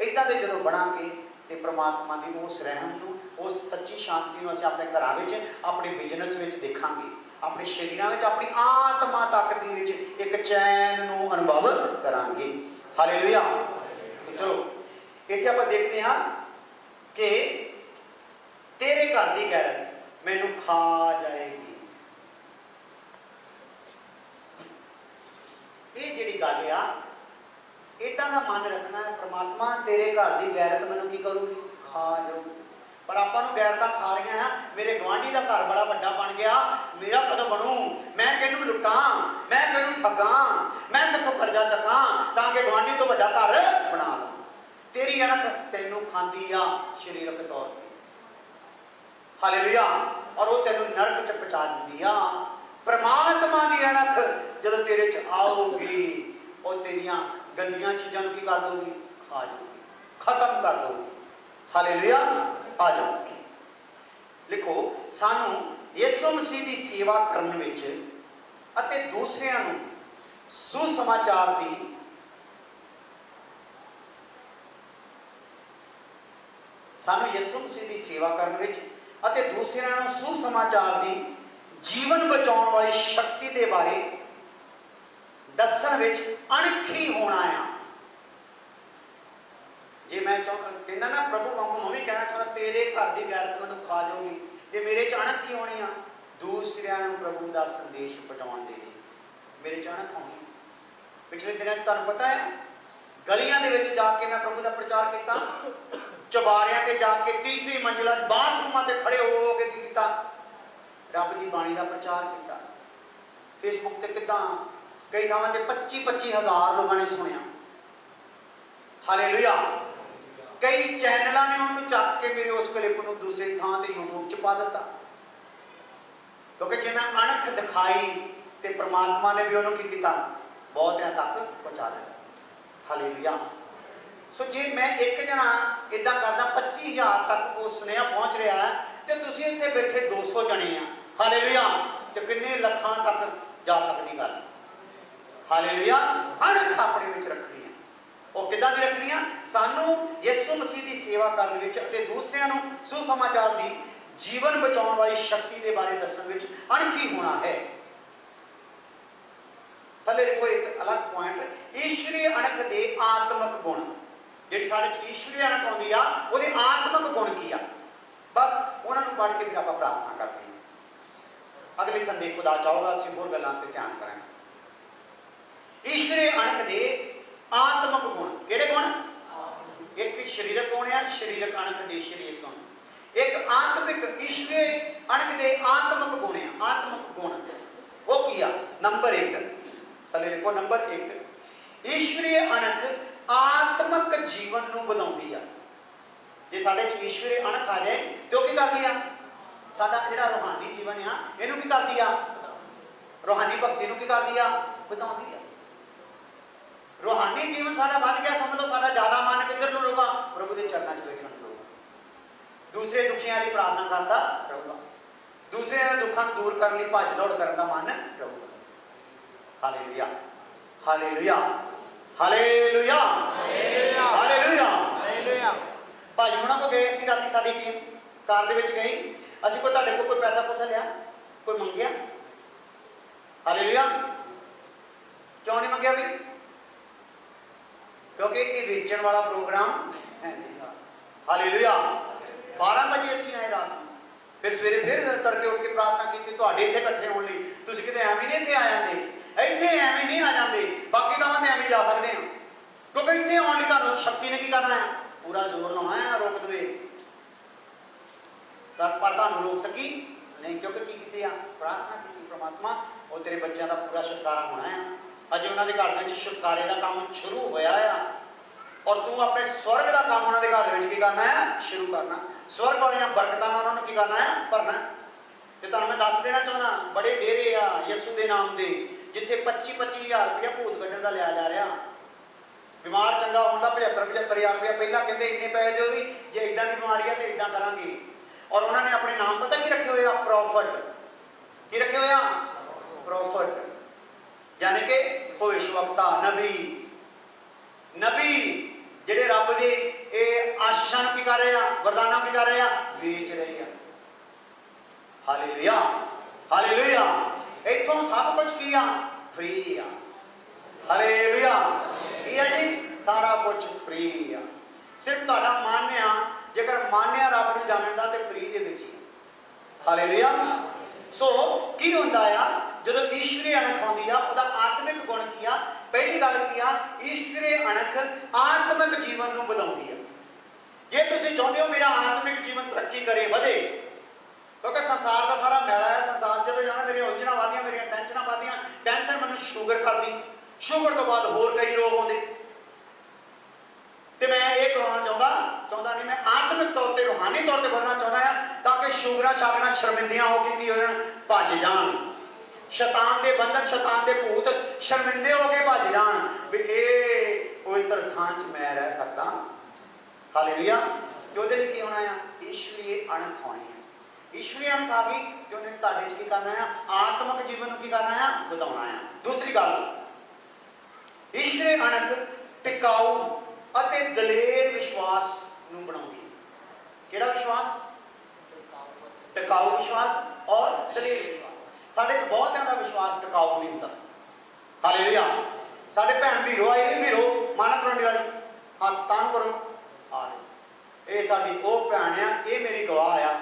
ਏਦਾਂ ਦੇ ਜਦੋਂ ਬਣਾਂਗੇ ਤੇ ਪ੍ਰਮਾਤਮਾ ਦੀ ਉਸ ਰਹਿਮ ਨੂੰ, ਉਸ ਸੱਚੀ ਸ਼ਾਂਤੀ ਨੂੰ ਅਸੀਂ ਆਪਣੇ ਘਰਾਂ ਵਿੱਚ, ਆਪਣੇ ਬਿਜ਼ਨਸ ਵਿੱਚ ਦੇਖਾਂਗੇ, ਆਪਣੇ ਸਰੀਰਾਂ ਵਿੱਚ, ਆਪਣੀ ਆਤਮਾ ਤੱਕ ਦੇ ਵਿੱਚ ਇੱਕ ਚੈਨ ਨੂੰ ਅਨੁਭਵ ਕਰਾਂਗੇ। ਹਾਲੇਲੂਇਆ। ਚਲੋ ਇੱਥੇ ਆਪਾਂ ਦੇਖਦੇ ਹਾਂ ਕਿ ਤੇਰੇ ਘਰ ਦੀ ਗੈਰਤ ਮੈਨੂੰ ਖਾ ਜਾਏਗੀ। ਇਹ ਜਿਹੜੀ ਗੱਲ ਆ, ਏਦਾਂ ਦਾ ਮਨ ਰੱਖਣਾ ਹੈ, ਪ੍ਰਮਾਤਮਾ ਤੇਰੇ ਘਰ ਦੀ ਗੈਰਤ ਮੈਨੂੰ ਕੀ ਕਰੂਗੀ? ਖਾ ਜਾਊਗੀ। ਪਰ ਆਪਾਂ ਨੂੰ ਗੈਰਤਾਂ ਖਾ ਰਹੀਆਂ ਆ, ਮੇਰੇ ਗੁਆਂਢੀ ਦਾ ਘਰ ਬੜਾ ਵੱਡਾ ਬਣ ਗਿਆ, ਮੇਰਾ ਕਦੋਂ ਬਣੂ? ਮੈਂ ਕਿਹਨੂੰ ਲੁੱਟਾਂ? ਮੈਂ ਕਿਹਨੂੰ ਠੱਗਾਂ? ਮੈਂ ਕਿੱਥੋਂ ਕਰਜ਼ਾ ਚੱਕਾਂ ਤਾਂ ਕਿ ਗੁਆਂਢੀ ਤੋਂ ਵੱਡਾ ਘਰ ਬਣਾ ਲਵਾਂ। ਤੇਰੀ ਅਣਖ ਤੈਨੂੰ ਖਾਂਦੀ ਆ ਸਰੀਰਕ ਤੌਰ ਤੇ। ਹਾਲੇਲੂਇਆ। ਔਰ ਉਹ ਤੈਨੂੰ ਨਰਕ 'ਚ ਪਹੁੰਚਾ ਦਿੰਦੀ ਆ। ਪ੍ਰਮਾਤਮਾ ਦੀ ਅਣਖ ਜਦੋਂ ਤੇਰੇ 'ਚ ਆਊਗੀ, ਉਹ ਤੇਰੀਆਂ ਗੰਦੀਆਂ ਚੀਜ਼ਾਂ ਨੂੰ ਕੀ ਕਰ ਦਊਗੀ? ਖਾ ਜਾਊਗੀ, ਖਤਮ ਕਰ ਦਊਗੀ। ਹਾਲੇਲੂਇਆ। ਆ ਜਾਊਗੀ। ਲਿਖੋ, ਸਾਨੂੰ ਯਿਸੂ ਮਸੀਹ ਦੀ ਸੇਵਾ ਕਰਨ ਵਿੱਚ ਅਤੇ ਦੂਸਰਿਆਂ ਨੂੰ ਸੁਸਮਾਚਾਰ ਦੀ ਯਿਸੂ ਮਸੀਹ ਦੀ ਸੇਵਾ ਕਰਨ ਵਿੱਚ ਅਤੇ ਦੂਸਰਿਆਂ ਨੂੰ ਸੁਸਮਾਚਾਰ ਦੀ ਜੀਵਨ ਬਚਾਉਣ ਵਾਲੀ ਸ਼ਕਤੀ ਦੇ ਬਾਰੇ ਦੱਸਣ ਵਿੱਚ ਅਣਖੀ ਹੋਣਾ ਆ। ਜੇ ਮੈਂ ਕਹਿੰਦਾ ਨਾ ਪ੍ਰਭੂ ਵਾਂਗੂ ਮੈਂ ਵੀ ਕਹਿਣਾ ਚਾਹੁੰਦਾ, ਤੇਰੇ ਘਰ ਦੀ ਗੈਰਤ ਮੈਨੂੰ ਖਾ ਜਾਊਗੀ, ਤੇ ਮੇਰੇ 'ਚ ਅਣਖ ਕੀ ਹੋਣੀ ਆ? ਦੂਸਰਿਆਂ ਨੂੰ ਪ੍ਰਭੂ ਦਾ ਸੰਦੇਸ਼ ਪਹੁੰਚਾਉਣ ਦੇ ਲਈ ਮੇਰੇ 'ਚ ਅਣਖ ਹੋਣੀ। ਪਿਛਲੇ ਦਿਨਾਂ 'ਚ ਤੁਹਾਨੂੰ ਪਤਾ ਹੈ, ਗਲੀਆਂ ਦੇ ਵਿੱਚ ਜਾ ਕੇ ਮੈਂ ਪ੍ਰਭੂ ਦਾ ਪ੍ਰਚਾਰ ਕੀਤਾ, ਚੁਬਾਰਿਆਂ ਤੇ ਜਾ ਕੇ, ਤੀਸਰੀ ਮੰਜ਼ਿਲਾਂ, ਬਾਥਰੂਮਾਂ ਤੇ ਖੜੇ ਹੋ ਕੇ ਕੀਤਾ, ਰੱਬ ਦੀ ਬਾਣੀ ਦਾ ਪ੍ਰਚਾਰ ਕੀਤਾ। ਫੇਸਬੁੱਕ ਤੇ ਕਿੱਦਾਂ ਕਈ ਥਾਵਾਂ ਤੇ 25-25 ਹਜ਼ਾਰ ਲੋਕਾਂ ਨੇ ਸੁਣਿਆ। ਹਾਲੇਲੂਇਆ। ਕਈ ਚੈਨਲਾਂ ਨੇ ਉਹਨੂੰ ਚੱਕ ਕੇ ਮੇਰੇ ਉਸ ਕਲਿੱਪ ਨੂੰ ਦੂਸਰੀ ਥਾਂ ਤੇ YouTube 'ਚ ਪਾ ਦਿੱਤਾ, ਕਿਉਂਕਿ ਜੇ ਮੈਂ ਅਣਖ ਦਿਖਾਈ ਤੇ ਪ੍ਰਮਾਤਮਾ ਨੇ ਵੀ ਉਹਨੂੰ ਕੀ ਕੀਤਾ? ਬਹੁਤਿਆਂ ਤੱਕ ਪਹੁੰਚਾ ਦਿੱਤਾ। ਹਾਲੇਲੂਇਆ। ਸੋ ਜੇ ਮੈਂ ਇੱਕ ਜਣਾ ਇਦਾਂ ਕਰਦਾ, 25,000 ਤੱਕ ਉਹ ਸੁਨੇਹਾ ਪਹੁੰਚ ਰਿਹਾ ਹੈ, ਤੇ ਤੁਸੀਂ ਇੱਥੇ ਬੈਠੇ 200 ਜਣੇ ਆ। ਹਾਲੇਲੂਇਆ। ਤੇ ਕਿੰਨੇ ਲੱਖਾਂ ਤੱਕ ਜਾ ਸਕਦੀ ਗੱਲ। ਹਾਲੇਲੂਇਆ। ਅਣਖ ਆਪਣੇ ਵਿੱਚ ਰੱਖਣੀ ਹੈ। ਉਹ ਕਿੱਦਾਂ ਦੀ ਰੱਖਣੀ ਆ? ਸਾਨੂੰ ਯਿਸੂ ਮਸੀਹ ਦੀ ਸੇਵਾ ਕਰਨ ਵਿੱਚ ਅਤੇ ਦੂਸਰਿਆਂ ਨੂੰ ਸੁਸਮਾਚਾਰ ਦੀ ਜੀਵਨ ਬਚਾਉਣ ਵਾਲੀ ਸ਼ਕਤੀ ਦੇ ਬਾਰੇ ਦੱਸਣ ਵਿੱਚ ਅਣਖੀ ਹੋਣਾ ਹੈ। ਥੱਲੇ ਦੇਖੋ ਇੱਕ ਅਲੱਗ ਪੁਆਇੰਟ, ਈਸ਼ਵਰੀ ਅਣਖ ਦੇ ਆਤਮਿਕ ਗੁਣ। ਜਿਹੜੀ ਸਾਡੇ 'ਚ ਈਸ਼ਵਰੀ ਅਣਖ ਆਉਂਦੀ ਆ, ਉਹਦੇ ਆਤਮਿਕ ਗੁਣ ਕੀ ਆ? ਬਸ ਉਹਨਾਂ ਨੂੰ ਪੜ੍ਹ ਕੇ ਫਿਰ ਆਪਾਂ ਪ੍ਰਾਰਥਨਾ ਕਰਦੇ ਹਾਂ। ਅਗਲੇ ਸੰਡੇ ਖੁਦਾ ਚਾਹੋਗਾ ਅਸੀਂ ਹੋਰ ਗੱਲਾਂ ਤੇ ਧਿਆਨ ਕਰਾਂਗੇ। ਈਸ਼ਵਰੀ ਅਣਖ ਦੇ ਆਤਮਿਕ ਗੁਣ। ਕਿਹੜੇ ਗੁਣ? ਇੱਕ ਸਰੀਰਕ ਗੁਣ ਆ, ਸਰੀਰਕ ਅਣਖ ਦੇ ਸਰੀਰਕ ਗੁਣ। ਇੱਕ ਆਤਮਿਕ ਈਸ਼ਵਰੀ ਅਣਖ ਦੇ ਆਤਮਿਕ ਗੁਣ ਆ। ਆਤਮਿਕ ਗੁਣ ਉਹ ਕੀ ਆ? ਨੰਬਰ 1 ਥੱਲੇ ਲਿਖੋ, ਨੰਬਰ 1 ਈਸ਼ਵਰੀ ਅਣਖ ਆਤਮਿਕ ਜੀਵਨ ਨੂੰ ਵਧਾਉਂਦੀ ਆ। ਜੇ ਸਾਡੇ ਚ ਈਸ਼ਵਰੀ ਅਣਖ ਆ ਜਾਏ ਤੇ ਉਹ ਕੀ ਕਰਦੀ ਆ? ਸਾਡਾ ਜਿਹੜਾ ਰੂਹਾਨੀ ਜੀਵਨ ਆ ਇਹਨੂੰ ਕੀ ਕਰਦੀ ਆ? ਰੂਹਾਨੀ ਭਗਤੀ ਨੂੰ ਕੀ ਕਰਦੀ ਆ? ਵਧਾਉਂਦੀ ਆ। ਰੂਹਾਨੀ ਜੀਵਨ ਸਾਡਾ ਵੱਧ ਗਿਆ, ਸਮਝ ਲਓ ਸਾਡਾ ਜ਼ਿਆਦਾ ਮਨ ਕਿੱਧਰ ਨੂੰ ਰਹੂਗਾ? ਪ੍ਰਭੂ ਦੇ ਚਰਨਾਂ 'ਚ ਬੈਠਣ ਨੂੰ ਰਹੂਗਾ। ਦੂਸਰੇ ਦੁਖੀਆਂ ਦੀ ਪ੍ਰਾਰਥਨਾ ਕਰਦਾ ਰਹੂਗਾ। ਦੂਸਰਿਆਂ ਦੇ ਦੁੱਖਾਂ ਨੂੰ ਦੂਰ ਕਰਨ ਲਈ ਭੱਜ ਦੌੜ ਕਰਨ ਦਾ ਮਨ ਰਹੂਗਾ। Hallelujah, hallelujah, hallelujah, hallelujah, hallelujah. ਭਾਜੀ ਹੁਣਾਂ ਕੋ ਗਏ ਸੀ ਰਾਤੀ, ਸਾਡੀ ਟੀਮ ਕਾਰ ਦੇ ਵਿੱਚ ਗਈ। ਅਸੀਂ ਕੋਈ ਤੁਹਾਡੇ ਕੋਲ ਕੋਈ ਪੈਸਾ ਪੂਸਾ ਲਿਆ? ਕੋਈ ਮੰਗਿਆ? ਹਾਲੇਲੂਇਆ। ਕਿਉਂ ਨਹੀਂ ਮੰਗਿਆ ਵੀ? ਕਿਉਂਕਿ ਇਹ ਵੇਚਣ ਵਾਲਾ ਪ੍ਰੋਗਰਾਮ ਹੈ ਨਹੀਂ। ਹਾਲੇਲੂਇਆ। 12 ਵਜੇ ਅਸੀਂ ਆਏ ਰਾਤ ਨੂੰ, ਫਿਰ ਸਵੇਰੇ ਫਿਰ ਤੜਕੇ ਉੱਠ ਕੇ ਪ੍ਰਾਰਥਨਾ ਕੀਤੀ ਤੁਹਾਡੇ ਇੱਥੇ ਇਕੱਠੇ ਹੋਣ ਲਈ। ਤੁਸੀਂ ਕਿਤੇ ਐਵੇਂ ਨਹੀਂ ਇੱਥੇ ਆ ਜਾਂਦੇ, ਇੱਥੇ ਐਵੇਂ ਨਹੀਂ ਆ ਜਾਂਦੇ, ਬਾਕੀ ਤਾਂ ਮੈਂ ਐਵੇਂ ਜਾ ਸਕਦੇ ਹਾਂ। ਕਿਉਂਕਿ ਇੱਥੇ ਆਉਣ ਲਈ ਤੁਹਾਨੂੰ ਸ਼ਕਤੀ ਨੇ ਕੀ ਕਰਨਾ ਹੈ? ਪੂਰਾ ਜ਼ੋਰ ਲਾਉਣਾ ਹੈ, ਰੋਕ ਦੇਵੇ। ਪਰ ਤੁਹਾਨੂੰ ਰੋਕ ਸਕੀ ਨਹੀਂ, ਕਿਉਂਕਿ ਕੀ ਕੀਤੀ ਆ? ਪ੍ਰਾਰਥਨਾ ਕੀਤੀ, ਪ੍ਰਮਾਤਮਾ ਉਹ ਤੇਰੇ ਬੱਚਿਆਂ ਦਾ ਪੂਰਾ ਛੁਟਕਾਰਾ ਹੋਣਾ ਹੈ। ਅਜੇ ਉਹਨਾਂ ਦੇ ਘਰ ਵਿੱਚ ਛੁਟਕਾਰੇ ਦਾ ਕੰਮ ਸ਼ੁਰੂ ਹੋਇਆ ਆ, ਔਰ ਤੂੰ ਆਪਣੇ ਸਵਰਗ ਦਾ ਕੰਮ ਉਹਨਾਂ ਦੇ ਘਰ ਦੇ ਵਿੱਚ ਕੀ ਕਰਨਾ ਹੈ? ਸ਼ੁਰੂ ਕਰਨਾ। ਸਵਰਗ ਵਾਲੀਆਂ ਬਰਕਤਾਂ ਨਾਲ ਉਹਨਾਂ ਨੂੰ ਕੀ ਕਰਨਾ ਹੈ? ਭਰਨਾ। ਤੇ ਤੁਹਾਨੂੰ ਮੈਂ ਦੱਸ ਦੇਣਾ ਚਾਹੁੰਦਾ, ਬੜੇ ਡੇਰੇ ਆ ਯਿਸੂ ਦੇ ਨਾਮ ਦੇ, ਜਿੱਥੇ 25,000 ਰੁਪਇਆ ਭੂਤ ਕੱਢਣ ਦਾ ਲਿਆ ਜਾ ਰਿਹਾ। ਬਿਮਾਰ ਚੰਗਾ ਹੋਣ ਦਾ 75,000 ਰੁਪਇਆ ਪਹਿਲਾਂ ਕਹਿੰਦੇ ਇੰਨੇ ਪੈਸੇ ਦਿਓ ਵੀ ਜੇ ਇਦਾਂ ਦੀ ਬਿਮਾਰੀ ਆ ਤੇ ਇਦਾਂ ਕਰਾਂਗੇ। ਔਰ ਉਹਨਾਂ ਨੇ ਆਪਣੇ ਨਾਮ ਪਤਾ ਕੀ ਰੱਖੇ ਹੋਏ ਆ? ਪ੍ਰੋਫਟ। ਕੀ ਰੱਖੇ ਹੋਏ ਆ? ਪ੍ਰੋਫਟ, ਯਾਨੀ ਕਿ ਭਵਿਸ਼ਵਕਤਾ, ਨਬੀ। ਨਬੀ ਜਿਹੜੇ ਰੱਬ ਦੇ ਇਹ ਆਸ਼ੀਸ਼ਾਂ ਨੂੰ ਕੀ ਕਰ ਰਹੇ ਆ? ਵਰਦਾਨਾਂ ਕੀ ਕਰ ਰਹੇ ਆ? ਵੇਚ ਰਹੇ ਆ। Hallelujah, hallelujah. ਇੱਥੋਂ ਸਭ ਕੁਝ ਕੀ ਆ? ਫ੍ਰੀ ਆ। ਹਾਲੇਲੂਇਆ। ਕੀ ਆ ਜੀ? ਸਾਰਾ ਕੁਝ ਫ੍ਰੀ ਆ। ਸਿਰਫ ਤੁਹਾਡਾ ਮਨ ਆ, ਜੇਕਰ ਮਨ ਆ ਰੱਬ ਨੂੰ ਜਾਣਨ ਦਾ, ਤੇ ਫ੍ਰੀ ਦੇ ਵਿੱਚ ਹੀ। ਹਾਲੇਲੂਇਆ। ਸੋ ਕੀ ਹੁੰਦਾ ਆ ਜਦੋਂ ਈਸ਼ਵਰੀ ਅਣਖ ਆਉਂਦੀ ਆ? ਉਹਦਾ ਆਤਮਿਕ ਗੁਣ ਕੀ ਆ? ਪਹਿਲੀ ਗੱਲ ਕੀ ਆ? ਈਸ਼ਵਰੀ ਅਣਖ ਆਤਮਿਕ ਜੀਵਨ ਨੂੰ ਵਧਾਉਂਦੀ ਆ। ਜੇ ਤੁਸੀਂ ਚਾਹੁੰਦੇ ਹੋ ਮੇਰਾ ਆਤਮਿਕ ਜੀਵਨ ਤਰੱਕੀ ਕਰੇ, ਵਧੇ, ਕਿਉਂਕਿ ਸੰਸਾਰ ਦਾ ਸਾਰਾ ਮੈਲਾ ਹੈ। ਸੰਸਾਰ ਜਦੋਂ ਜਾਣਾ ਮੇਰੀਆਂ ਉਲਝਣਾਂ ਵਧਦੀਆਂ, ਮੇਰੀਆਂ ਟੈਨਸ਼ਨਾਂ ਵਧਦੀਆਂ। ਟੈਨਸ਼ਨ ਮੈਨੂੰ ਸ਼ੂਗਰ ਕਰਦੀ, ਸ਼ੂਗਰ ਤੋਂ ਬਾਅਦ ਹੋਰ ਕਈ ਰੋਗ ਆਉਂਦੇ। ਤੇ ਮੈਂ ਇਹ ਕਰਾਉਣਾ ਚਾਹੁੰਦਾ ਨਹੀਂ। ਮੈਂ ਆਤਮਿਕ ਤੌਰ ਤੇ, ਰੂਹਾਨੀ ਤੌਰ ਤੇ ਵਧਣਾ ਚਾਹੁੰਦਾ ਆ, ਤਾਂ ਕਿ ਸ਼ੂਗਰਾਂ ਛਾਗਰਾਂ ਸ਼ਰਮਿੰਦੀਆਂ ਹੋ ਕੇ ਕੀ ਹੋ ਜਾਣ? ਭੱਜ ਜਾਣ। ਸ਼ੈਤਾਨ ਦੇ ਬੰਧਨ, ਸ਼ੈਤਾਨ ਦੇ ਭੂਤ ਸ਼ਰਮਿੰਦੇ ਹੋ ਕੇ ਭੱਜ ਜਾਣ ਵੀ ਇਹ ਪਵਿੱਤਰ ਥਾਂ 'ਚ ਮੈਂ ਰਹਿ ਸਕਦਾ। ਹਾਲੇਲੂਇਆ। ਤੇ ਉਹਦੇ ਲਈ ਕੀ ਹੋਣਾ ਆ? ਈਸ਼ਵਰੀ ਅਣਖ ਆਉਣੀ ਹੈ। ਈਸ਼ਵਰੀ ਅਣਖ ਆ ਗਈ ਤੇ ਉਹਨੇ ਤੁਹਾਡੇ 'ਚ ਕੀ ਕਰਨਾ ਆ? ਆਤਮਿਕ ਜੀਵਨ ਨੂੰ ਕੀ ਕਰਨਾ ਆ? ਵਧਾਉਣਾ ਆ। ਦੂਸਰੀ ਗੱਲ, ਈਸ਼ਵਰੀ ਅਣਖ ਟਿਕਾਊ ਅਤੇ ਦਲੇਰ ਵਿਸ਼ਵਾਸ ਨੂੰ ਬਣਾਉਂਦੀ ਹੈ। ਕਿਹੜਾ ਵਿਸ਼ਵਾਸ? ਟਿਕਾਊ ਵਿਸ਼ਵਾਸ ਔਰ ਦਲੇਰ ਵਿਸ਼ਵਾਸ। ਸਾਡੇ 'ਚ ਬਹੁਤਿਆਂ ਦਾ ਵਿਸ਼ਵਾਸ ਟਿਕਾਊ ਨਹੀਂ ਹੁੰਦਾ। ਹਾਲੇਲੂਇਆ। ਸਾਡੇ ਭੈਣ ਵੀਰੋ ਆਏ, ਇਹ ਵੀਰੋ ਮਾਨਤ ਰੋਣੇ ਵਾਲੀ, ਹੱਥ ਤਾਂ ਕਰੋ। ਆ ਇਹ ਸਾਡੀ ਉਹ ਭੈਣ ਆ, ਇਹ ਮੇਰੀ ਗਵਾਹ ਆ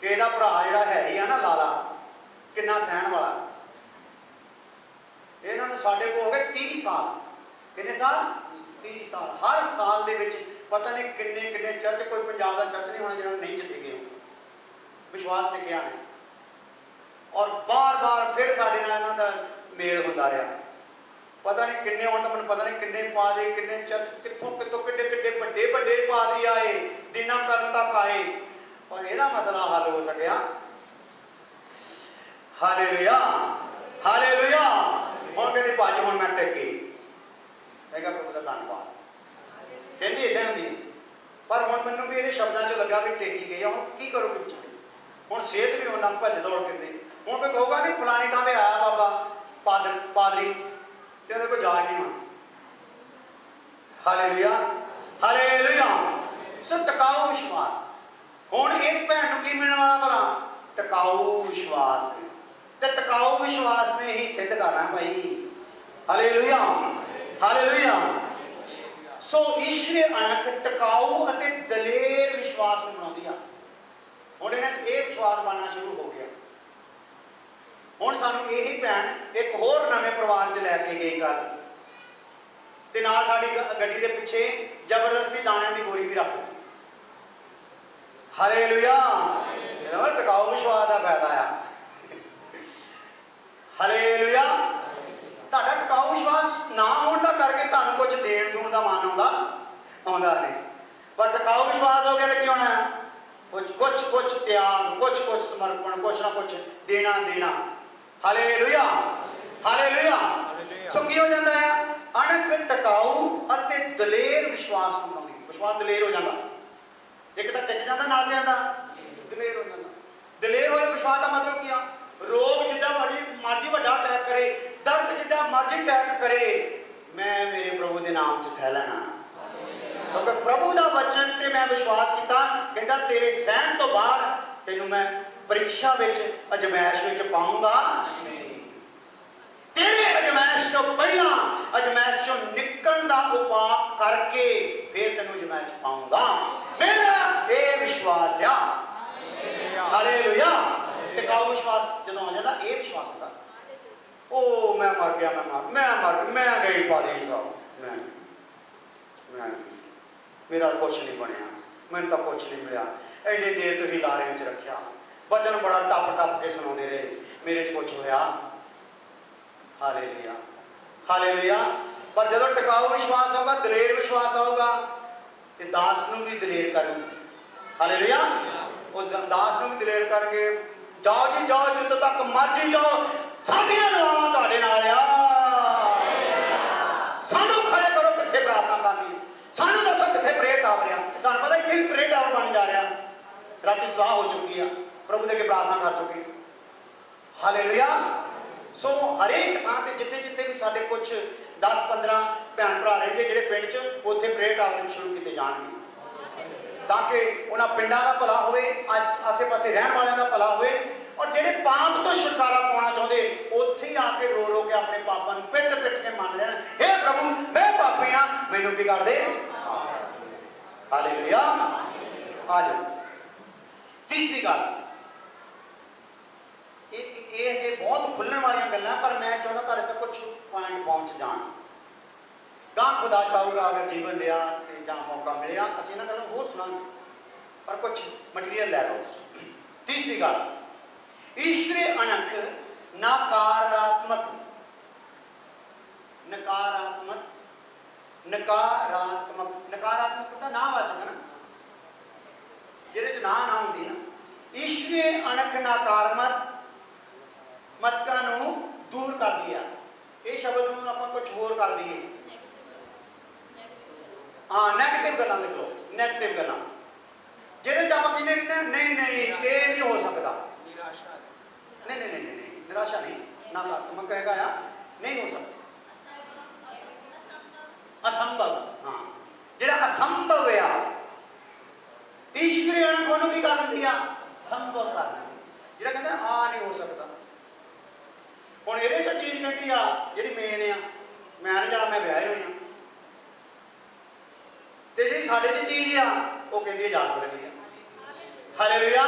ਕਿ ਇਹਦਾ ਭਰਾ ਜਿਹੜਾ ਹੈ ਹੀ ਆ ਨਾ, ਲਾਲਾ, ਕਿੰਨਾ ਸਹਿਣ ਵਾਲਾ। ਇਹਨਾਂ ਨੂੰ ਸਾਡੇ ਕੋਲ ਹੋ ਗਏ 30 ਸਾਲ। ਕਿੰਨੇ ਸਾਲ? 30 ਸਾਲ। ਹਰ ਸਾਲ ਦੇ ਵਿੱਚ ਪਤਾ ਨਹੀਂ ਕਿੰਨੇ ਕਿੰਨੇ ਚਰਚ, ਕੋਈ ਪੰਜਾਬ ਦਾ ਚਰਚ ਨਹੀਂ ਹੋਣਾ ਜਿਹੜਾ ਨਹੀਂ ਜਿੱਤੇ ਗਏ। ਵਿਸ਼ਵਾਸ ਟਿਕਿਆ ਹੈ, ਔਰ ਬਾਰ-ਬਾਰ ਫਿਰ ਸਾਡੇ ਨਾਲ ਇਹਨਾਂ ਦਾ ਮੇਲ ਹੁੰਦਾ ਰਿਹਾ। ਪਤਾ ਨਹੀਂ ਕਿੰਨੇ, ਹੁਣ ਤਾਂ ਮੈਨੂੰ ਪਤਾ ਨਹੀਂ ਕਿੰਨੇ ਪਾਦਰੀ, ਕਿੰਨੇ ਚਰਚ, ਕਿੱਥੋਂ ਕਿੱਡੇ ਕਿੱਡੇ ਵੱਡੇ ਵੱਡੇ ਪਾਦਰੀ ਆਏ, ਦਿਨਾਂ ਕਰਨ ਤੱਕ ਆਏ, ਪਰ ਇਹਦਾ ਮਸਲਾ ਹੱਲ ਹੋ ਸਕਿਆ। Hallelujah, hallelujah. ਹੁਣ ਕਹਿੰਦੀ ਭਾਜੀ ਹੁਣ ਮੈਂ ਟਿੱਕੀ। ਮੈਂ ਕਿਹਾ ਪ੍ਰਭੂ ਦਾ ਧੰਨਵਾਦ। ਕਹਿੰਦੀ ਏਦਾਂ ਹੁੰਦੀ, ਪਰ ਹੁਣ ਮੈਨੂੰ ਵੀ ਇਹਦੇ ਸ਼ਬਦਾਂ 'ਚ ਲੱਗਾ ਵੀ ਟੇਕੀ ਗਈ ਆ। ਹੁਣ ਕੀ ਕਰੋਗੇ ਵਿਚਾਰੇ? ਹੁਣ ਸਿਹਤ ਵੀ ਉਹਨਾਂ ਭੱਜ ਦੌੜ ਕਰਦੇ। ਹੁਣ ਕੋਈ ਕਹੂਗਾ ਨਹੀਂ ਫਲਾਣੀ ਥਾਂ ਤੇ ਆਇਆ ਬਾਬਾ ਪਾਦਰੀ, ਤੇ ਉਹਦੇ ਕੋਲ ਜਾ ਹੀ ਨਹੀਂ ਹੋਣਾ। Hallelujah, hallelujah. ਸੋ ਟਿਕਾਊ ਵਿਸ਼ਵਾਸ। ਹੁਣ ਇਸ ਭੈਣ ਨੂੰ ਕੀ ਮਿਲਣ ਵਾਲਾ ਭਲਾ? ਟਿਕਾਊ ਵਿਸ਼ਵਾਸ। ਤੇ ਟਿਕਾਊ ਵਿਸ਼ਵਾਸ ਨੇ ਹੀ ਸਿੱਧ ਕਰਨਾ ਭਾਈ। Hallelujah, hallelujah. ਸੋ ਈਸ਼ਵਰੀ ਅਣਖ ਟਿਕਾਊ ਅਤੇ ਦਲੇਰ ਵਿਸ਼ਵਾਸ ਨੂੰ ਬਣਾਉਂਦੀ ਆ। ਹੁਣ ਇਹਨਾਂ 'ਚ ਇਹ ਵਿਸ਼ਵਾਸ ਬਣਨਾ ਸ਼ੁਰੂ ਹੋ ਗਿਆ। ਹੁਣ ਸਾਨੂੰ ਇਹੀ ਭੈਣ ਇੱਕ ਹੋਰ ਨਵੇਂ ਪਰਿਵਾਰ 'ਚ ਲੈ ਕੇ ਗਈ। ਗੱਲ ਤੇ ਨਾਲ ਸਾਡੀ ਗੱਡੀ ਦੇ ਪਿੱਛੇ ਜ਼ਬਰਦਸਤੀ ਦਾਣਿਆਂ ਦੀ ਬੋਰੀ ਵੀ ਰੱਖ ਦਿੱਤੀ। ਹਾਲੇਲੂਇਆ। ਇਹਦਾ ਟਿਕਾਊ ਵਿਸ਼ਵਾਸ ਦਾ ਫਾਇਦਾ ਆ। ਹਾਲੇਲੂਇਆ। ਤੁਹਾਡਾ ਟਿਕਾਊ ਵਿਸ਼ਵਾਸ ਨਾ ਹੋਣ ਦਾ ਕਰਕੇ ਤੁਹਾਨੂੰ ਕੁਝ ਦੇਣ ਦੂਣ ਦਾ ਮਨ ਆਉਂਦਾ ਨਹੀਂ, ਪਰ ਟਿਕਾਊ ਵਿਸ਼ਵਾਸ ਹੋ ਗਿਆ ਤਾਂ ਕੀ ਹੋਣਾ? ਕੁਛ ਤਿਆਗ, ਕੁਛ ਸਮਰਪਣ, ਕੁਛ ਨਾ ਕੁਛ ਦੇਣਾ। ਹਾਲੇਲੂਇਆ। ਹਾਲੇਲੂਇਆ। ਸੋ ਕੀ ਹੋ ਜਾਂਦਾ ਹੈ? ਅਣਖ, ਟਿਕਾਊ ਅਤੇ ਦਲੇਰ ਵਿਸ਼ਵਾਸ ਬਣਾਉਂਦੀ। ਵਿਸ਼ਵਾਸ ਦਲੇਰ ਹੋ ਜਾਂਦਾ। ਇੱਕ ਤਾਂ ਟਿਕ ਜਾਂਦਾ, ਨਾਲ ਜਾਂਦਾ ਦਲੇਰ ਹੋ ਜਾਂਦਾ। ਦਲੇਰ ਹੋਏ ਵਿਸ਼ਵਾਸ ਦਾ ਮਤਲਬ ਕੀ ਆ? ਰੋਗ ਜਿੱਦਾਂ ਮਰਜ਼ੀ ਵੱਡਾ ਅਟੈਕ ਕਰੇ, ਦਰਦ ਜਿੱਦਾਂ ਮਰਜ਼ੀ ਅਟੈਕ ਕਰੇ, ਮੈਂ ਮੇਰੇ ਪ੍ਰਭੂ ਦੇ ਨਾਮ 'ਚ ਸਹਿ ਲੈਣਾ, ਕਿਉਂਕਿ ਪ੍ਰਭੂ ਦਾ ਵਚਨ ਤੇ ਮੈਂ ਵਿਸ਼ਵਾਸ ਕੀਤਾ। ਕਹਿੰਦਾ ਤੇਰੇ ਸਹਿਣ ਤੋਂ ਬਾਅਦ ਤੈਨੂੰ ਮੈਂ ਪ੍ਰੀਖਿਆ ਵਿੱਚ, ਅਜਮਾਇਸ਼ ਵਿੱਚ ਪਾਊਂਗਾ ਨਹੀਂ। ਤੇਰੇ ਅਜਮਾਇਸ਼ ਤੋਂ ਪਹਿਲਾਂ ਅਜਮਾਇਸ਼ ਚੋਂ ਨਿਕਲਣ ਦਾ ਉਪਾਅ ਕਰਕੇ ਫਿਰ ਤੈਨੂੰ ਅਜਮਾਇਸ਼ ਪਾਊਂਗਾ। ਮੇਰਾ ਇਹ ਵਿਸ਼ਵਾਸ ਆ। ਹਾਲੇਲੂਇਆ। ਟਿਕਾਊ ਵਿਸ਼ਵਾਸ ਜਦੋਂ ਆ ਜਾਂਦਾ, ਇਹ ਵਿਸ਼ਵਾਸ ਹੁੰਦਾ ਉਹ ਮੈਂ ਮਰ ਗਿਆ, ਮੈਂ ਗਈ ਪਾਲੇ ਸਾਹਿਬ, ਮੈਂ ਮੇਰਾ ਕੁਛ ਨਹੀਂ ਬਣਿਆ, ਮੈਨੂੰ ਤਾਂ ਕੁਛ ਨਹੀਂ ਮਿਲਿਆ। ਐਡੇ ਦੇਰ ਤੁਸੀਂ ਲਾਰੇ ਵਿੱਚ ਰੱਖਿਆ, ਵਚਨ ਬੜਾ ਟੱਪ ਕੇ ਸੁਣਾਉਂਦੇ ਰਹੇ, ਮੇਰੇ 'ਚ ਕੁਛ ਹੋਇਆ। ਹਾਲੇਲੂਇਆ। ਹਾਲੇਲੂਇਆ। ਪਰ ਜਦੋਂ ਟਿਕਾਊ ਵਿਸ਼ਵਾਸ ਆਊਗਾ, ਦਲੇਰ ਵਿਸ਼ਵਾਸ ਆਊਗਾ, ਤੇ ਦਾਸ ਨੂੰ ਵੀ ਦਲੇਰ ਕਰੂ। ਹਾਲੇਲੂਇਆ। ਉਹ ਦਾਸ ਨੂੰ ਵੀ ਦਲੇਰ ਕਰਨਗੇ। ਜਾਓ ਜੀ ਜਾਓ, ਜਿੱਦੋਂ ਤੱਕ ਮਰਜੀ ਜਾਓ, ਸਾਡੀਆਂ ਦੁਆਵਾਂ ਤੁਹਾਡੇ ਨਾਲ ਆ। ਸਾਨੂੰ ਖੜੇ ਕਰੋ ਕਿੱਥੇ ਪ੍ਰਾਰਥਨਾ ਕਰਨੀ, ਸਾਨੂੰ ਦੱਸੋ ਕਿੱਥੇ ਪ੍ਰੇਅਰ ਟਾਵਰ ਆ। ਤੁਹਾਨੂੰ ਪਤਾ ਇੱਥੇ ਵੀ ਪ੍ਰੇਅਰ ਟਾਵਰ ਬਣ ਜਾ ਰਿਹਾ। ਰਾਤੀ ਸਲਾਹ ਹੋ ਚੁੱਕੀ ਆ, ਪ੍ਰਭੂ ਦੇ ਅੱਗੇ ਪ੍ਰਾਰਥਨਾ ਕਰ ਚੁੱਕੇ। ਹਾਲੇਲੂਇਆ। ਸੋ ਹਰੇਕ ਥਾਂ ਤੇ ਜਿੱਥੇ ਵੀ ਸਾਡੇ ਕੁਛ 10-15 ਭੈਣ ਭਰਾ ਰਹਿੰਦੇ ਜਿਹੜੇ ਪਿੰਡ 'ਚ, ਉੱਥੇ ਪ੍ਰੇਅਰ ਟਾਵਰ ਸ਼ੁਰੂ ਕੀਤੇ ਜਾਣਗੇ, ਤਾਂ ਕਿ ਉਹਨਾਂ ਪਿੰਡਾਂ ਦਾ ਭਲਾ ਹੋਵੇ, ਆਸੇ-ਪਾਸੇ ਰਹਿਣ ਵਾਲਿਆਂ ਦਾ ਭਲਾ ਹੋਵੇ, ਔਰ ਜਿਹੜੇ ਪਾਪ ਤੋਂ ਛੁਟਕਾਰਾ ਪਾਉਣਾ ਚਾਹੁੰਦੇ ਉੱਥੇ ਹੀ ਆ ਕੇ ਰੋ ਕੇ ਆਪਣੇ ਪਾਪਾਂ ਨੂੰ ਪਿੱਟ ਕੇ ਮੰਨ ਲੈਣ। ਹੇ ਪ੍ਰਭੂ, ਮੈਂ ਪਾਪੀ ਹਾਂ, ਮੈਨੂੰ ਕੀ ਕਰ ਦੇ। ਹਾਲੇਲੂਇਆ। ਆ ਜਾਓ। ਤੀਸਰੀ ਗੱਲ, ਇਹ ਬਹੁਤ ਖੁੱਲਣ ਵਾਲੀਆਂ ਗੱਲਾਂ, ਪਰ ਮੈਂ ਚਾਹੁੰਦਾ ਤੁਹਾਡੇ ਤੱਕ ਕੁਝ ਪੁਆਇੰਟ ਪਹੁੰਚ ਜਾਣ। ਗਾਂ ਖੁਦਾ ਚਾਹੂਗਾ ਅਗਰ ਜੀਵਨ ਦਿਆ ਤੇ ਜਾਂ ਮੌਕਾ ਮਿਲਿਆ, ਅਸੀਂ ਇਹਨਾਂ ਗੱਲਾਂ ਹੋਰ ਸੁਣਾਂਗੇ, ਪਰ ਕੁਝ ਮਟੀਰੀਅਲ ਲੈ ਲਓ। ਤੀਸਰੀ ਗੱਲ, ਈਸ਼ਵਰੀ ਅਣਖ ਨਕਾਰਾਤਮਕ ਦਾ ਨਾ ਵਾਚਕ ਨਾ, ਜਿਹਦੇ 'ਚ ਨਾ ਹੁੰਦੀ ਨਾ। ਈਸ਼ਵਰੀ ਅਣਖ ਨਕਾਰਾਤਮਕਾਂ ਨੂੰ ਦੂਰ ਕਰਦੀ ਆ। ਇਹ ਸ਼ਬਦ ਨੂੰ ਆਪਾਂ ਕੁਝ ਹੋਰ ਕਰ ਦਈਏ, ਨੈਗੇਟਿਵ ਗੱਲਾਂ ਲਿਖ ਲਓ। ਨੈਗੇਟਿਵ ਗੱਲਾਂ ਜਿਹਦੇ 'ਚ ਆਪਾਂ ਕਹਿੰਦੇ ਨਹੀਂ ਇਹ ਨਹੀਂ ਹੋ ਸਕਦਾ। ਨਹੀਂ, ਨਿਰਾਸ਼ਾ ਨਹੀਂ, ਨਕਾਰਾਤਮਕ ਹੈਗਾ ਆ, ਨਹੀਂ ਹੋ ਸਕਦਾ। ਅਸੰਭਵ, ਜਿਹੜਾ ਅਸੰਭਵ ਆ, ਈਸ਼ਵਰੀ ਅਣਖ ਉਹਨੂੰ ਕੀ ਕਰ ਦਿੰਦੀ ਆ? ਸੰਭਵ ਕਰ ਦਿੰਦੀ। ਜਿਹੜਾ ਕਹਿੰਦਾ ਨਹੀਂ ਹੋ ਸਕਦਾ। ਹੁਣ ਇਹਦੇ 'ਚ ਚੀਜ਼ ਕਹਿੰਦੀ ਆ ਜਿਹੜੀ ਮੇਨ ਆ, ਮੈਂ ਨਹੀਂ ਜਾਣਾ, ਮੈਂ ਵਿਆਹੇ ਹੋਈ ਹਾਂ, ਤੇ ਜਿਹੜੀ ਸਾਡੇ 'ਚ ਚੀਜ਼ ਆ ਉਹ ਕਹਿੰਦੀ ਜਾ ਸਕਦੀ ਆ। ਹਾਲੇਲੂਇਆ।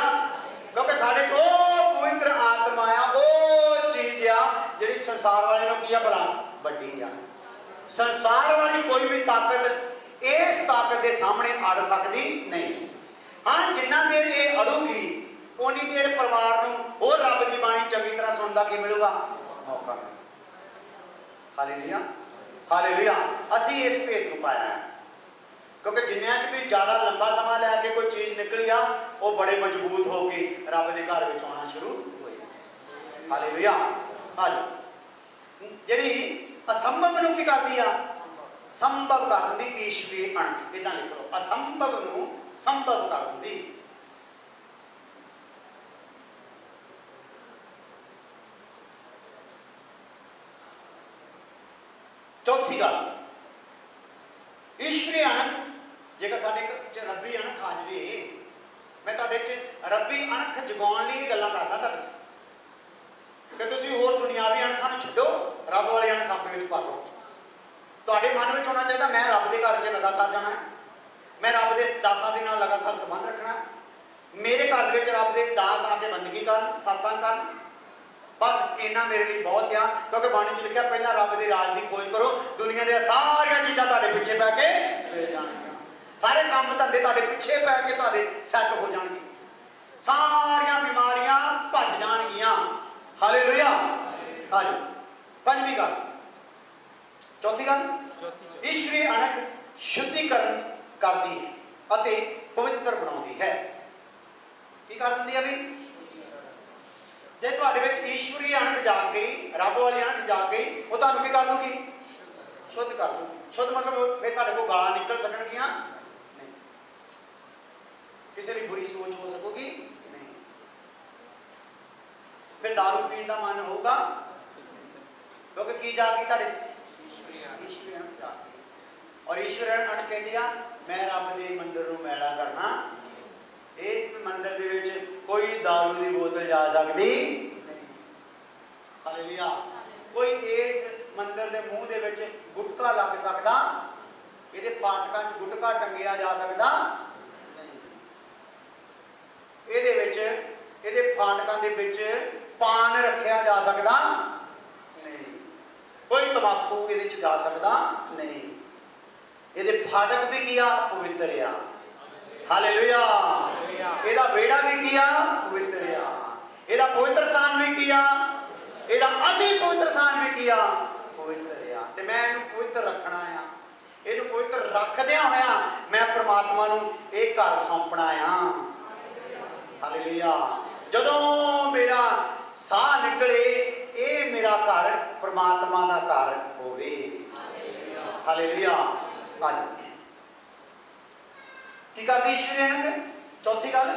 ਕਿਉਂਕਿ ਸਾਡੇ 'ਚ ਉਹ ਪਵਿੱਤਰ ਆਤਮਾ ਆ, ਉਹ ਚੀਜ਼ ਆ ਜਿਹੜੀ ਸੰਸਾਰ ਵਾਲੇ ਨੂੰ ਕੀ ਆ ਭਲਾ ਵੱਡੀ ਆ। ਸੰਸਾਰ ਵਾਲੀ ਕੋਈ ਵੀ ਤਾਕਤ ਇਸ ਤਾਕਤ ਦੇ ਸਾਹਮਣੇ ਅੜ ਸਕਦੀ ਨਹੀਂ। ਜਿੰਨਾ ਦੇਰ ਇਹ ਅੜੂਗੀ, ਉਨੀ ਦੇਰ ਪਰਿਵਾਰ ਨੂੰ ਹੋਰ ਰੱਬ ਦੀ ਬਾਣੀ ਚੰਗੀ ਤਰ੍ਹਾਂ ਸੁਣਨ ਦਾ ਕੀ ਮਿਲੂਗਾ? ਮੌਕਾ। ਹਾਲੇਲੂਇਆ। ਹਾਲੇਲੂਇਆ। ਅਸੀਂ ਇਸ ਭੇਤ ਨੂੰ ਪਾਇਆ ਹੈ, ਕਿਉਂਕਿ ਜਿੰਨਿਆਂ 'ਚ ਵੀ ਜ਼ਿਆਦਾ ਲੰਬਾ ਸਮਾਂ ਲੈ ਕੇ ਕੋਈ ਚੀਜ਼ ਨਿਕਲੀ ਆ, ਉਹ ਬੜੇ ਮਜ਼ਬੂਤ ਹੋ ਕੇ ਰੱਬ ਦੇ ਘਰ ਵਿੱਚ ਆਉਣਾ ਸ਼ੁਰੂ ਹੋਏ। ਹਾਲੇਲੂਇਆ। ਜਿਹੜੀ ਅਸੰਭਵ ਨੂੰ ਕੀ ਕਰਦੀ ਆ? ਸੰਭਵ ਕਰ ਦਿੰਦੀ। ਈਸ਼ਵਰੀ ਅਣਖ, ਇੱਦਾਂ ਲਿਖ ਲਓ, ਅਸੰਭਵ ਨੂੰ ਸੰਭਵ ਕਰ ਦਿੰਦੀ। ਚੌਥੀ ਗੱਲ, ਈਸ਼ਵਰੀ ਅਣਖ ਜੇਕਰ ਸਾਡੇ 'ਚ ਰੱਬੀ ਅਣਖ ਆ ਜਾਵੇ, ਮੈਂ ਤੁਹਾਡੇ 'ਚ ਰੱਬੀ ਅਣਖ ਜਗਾਉਣ ਲਈ ਗੱਲਾਂ ਕਰਦਾ ਤੁਹਾਡੇ 'ਚ, ਕਿ ਤੁਸੀਂ ਹੋਰ ਦੁਨਿਆਵੀ ਅਣਖਾਂ ਨੂੰ ਛੱਡੋ, ਰੱਬ ਵਾਲੀ ਅਣਖ ਆਪਣੇ ਵਿੱਚ ਪਾ ਲਓ। ਤੁਹਾਡੇ ਮਨ ਵਿੱਚ ਹੋਣਾ ਚਾਹੀਦਾ, ਮੈਂ ਰੱਬ ਦੇ ਘਰ 'ਚ ਲਗਾਤਾਰ ਜਾਣਾ ਹੈ, ਮੈਂ ਰੱਬ ਦੇ ਦਾਸਾਂ ਦੇ ਨਾਲ ਲਗਾਤਾਰ ਸੰਬੰਧ ਰੱਖਣਾ, ਮੇਰੇ ਘਰ ਦੇ ਵਿੱਚ ਰੱਬ ਦੇ ਦਾਸ ਆ ਕੇ ਬੰਦਗੀ ਕਰਨ, ਸਤਸੰਗ ਕਰਨ, बस इन्ना मेरे लिए बहुत आ, क्योंकि बाणी च लिखा पहला रब के राज की खोज करो, दुनिया दी सारियां चीज़ां तुहाडे पिछे पै के मिल जाणगियां, सारे काम धंधे तुहाडे पिछे पै के तुहाडे सैट हो जाणगे, सारियां बीमारियां भज जाणगियां। हालेलुया। हाँ जी, पंजवीं गल, चौथी गल, ईश्वरी अणख शुद्धिकरण करती है अते पवित्र बनाती है। की कर दिंदी है भी? जे तुहाडे विच ईश्वरी अणख जाग गई, रब वाली अणख जाग गई, वो तुहानूं की कर दूगी? शुद्ध कर दूगी। शुद्ध मतलब फिर तुहाडे कोल गालां निकल सकणगियां नहीं, किसी की बुरी सोच हो सकूगी नहीं, फिर दारू पीण का मन होगा, क्योंकि की जाग गई तुहाडे ईश्वरी अणख जाग गई। और ईश्वरी अणख कहती आ मैं रब के मंदिर नूं मैला करना, इस मंदिर दे विच कोई दारू की बोतल जा सकती नहीं। हालेलुया। कोई इस मंदिर के मुंह दे विच गुटका लग सकता, ये फाटकों च गुटका टंगिया जा सकता नहीं, ये फाटकों के विच पान रखा जा सकता नहीं, कोई तंबाकू ये जा सकता नहीं, ये फाटक भी किया पवित्र आ। हालेलुया। ਇਹਦਾ बेड़ा भी किया पवित्र आ, ਇਹਦਾ पवित्र स्थान भी किया, ਇਹਦਾ अति पवित्र स्थान भी किया पवित्र आ। ते मैं ਇਹਨੂੰ पवित्र रखना आ, ਇਹਨੂੰ पवित्र रखदिया होया मैं परमात्मा नूं ਇਹ घर सौंपना आ। हालेलुया। जदों मेरा साह निकले ਇਹ मेरा घर परमात्मा का घर होवे। हालेलुया। आज की करती ईश्वरी अणख? चौथी गल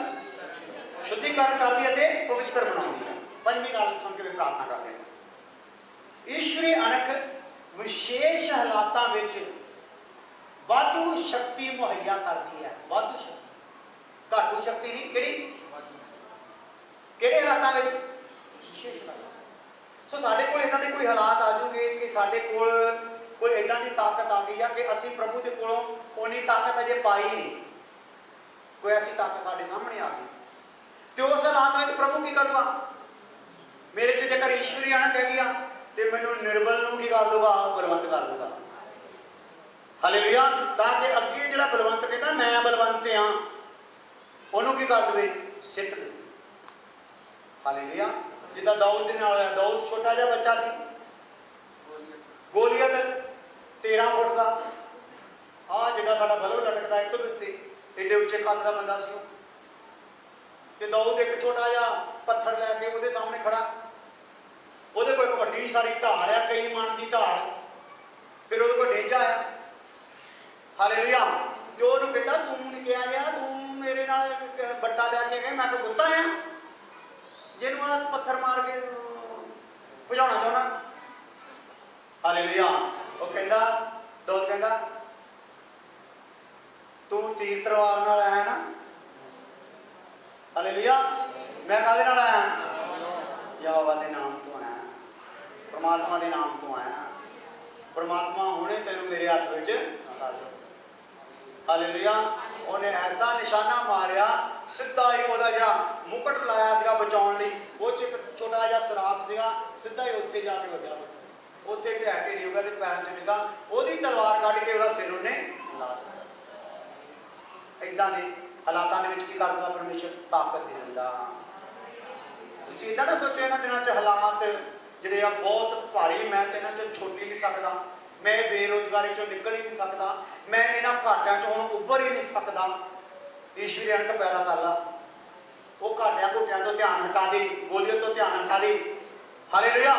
शुद्धिकरण करती है, पवित्र बनाती है। पंजवीं गल सुन के प्रार्थना करते हैं। ईश्वरी अणख विशेष हालातों में वाधू शक्ति मुहैया करती है। वाधू शक्ति, घाटू शक्ति नहीं, किहड़े हालातों में? विशेष हालात। सो साडे कोल इदां दे कोई हालात आ जाऊगे कि साडे कोल कोई इदां दी ताकत आ गई है कि असीं प्रभु दे कोलों उन्नी ताकत अजे पाई नहीं, कोई ऐसी ताकत साढ़े सामने आ गई, तो उस हालात में प्रभु की करूँगा? मेरे च जेकर ईश्वरी अणख है गया तो मैनू निर्बल नूं की कर दूगा? बलवंत कर दूगा। हालेलुया। ताकि अगे जिहड़ा बलवंत कहता मैं बलवंत हाँ, उन्होंने की कर दे? सिट दे। हालेलुया। जिदा दाऊद दे नाल होया, दाऊद छोटा जिहा बच्चा सी, गोलियत 13 फुट का, आ जिहड़ा साडा बल्ब लटकदा इस तो उत्ते एडे उच्चे कद का बंदा सी, ते दाऊद एक छोटा जिहा पत्थर लैके उहदे सामने खड़ा, उहदे कोल एक वड्डी सारी ढाल आ, कई मन की ढाल, फिर उहदे कोल नेजा आया। हालेलुया। जो उहनूं कहता तूं क्या गया, तूं मेरे नाल बट्टा लैके गया, मैं कोई कुत्ता आ जिहनूं आ पत्थर मार के भजाउणा चाहुंदा? हालेलुया। वो कहता, दाऊद कहता तू तीर तलवार नाल आया ना? हालेलुया। मैं काहदे नाल आया? यहोवा दे नाम तो आया, परमात्मा दे नाम तो आया। परमात्मा हुणे तेनू मेरे हथ विच कर दे। हालेलुया। उन्हें ऐसा निशाना मारिया, सीधा ही वो जिहड़ा मुकुट लाया सीगा बचाउण लई, वो च एक छोटा जिहा सराप सीगा, सीधा ही उत्थे जाके वज्जा, उत्थे ढह ढेरी हो गया ते पैर च डिगा, ओहदी तलवार कढ के ओहदा सिर उन्हें ला दित्ता। इदां दे हालातां दे विच की करदा परमेश्वर? ताकत दे दिंदा। तुसीं इदां ना सोचो इन्हां दिनां च हालात जिहड़े आ बहुत भारी, मैं ते इन्हां च छुट ही नहीं सकदा, मैं बेरोजगारी चों निकल ही नहीं सकदा, मैं इन्हां घाटिਆਂ चों हुण उभर ही नहीं सकदा। ईश्वरी अणख पैदा कर ला, वो घाटिਆਂ घुटिਆਂ तो ध्यान हटा दे, गोलियत तो ध्यान हटा दे। हालेलुया।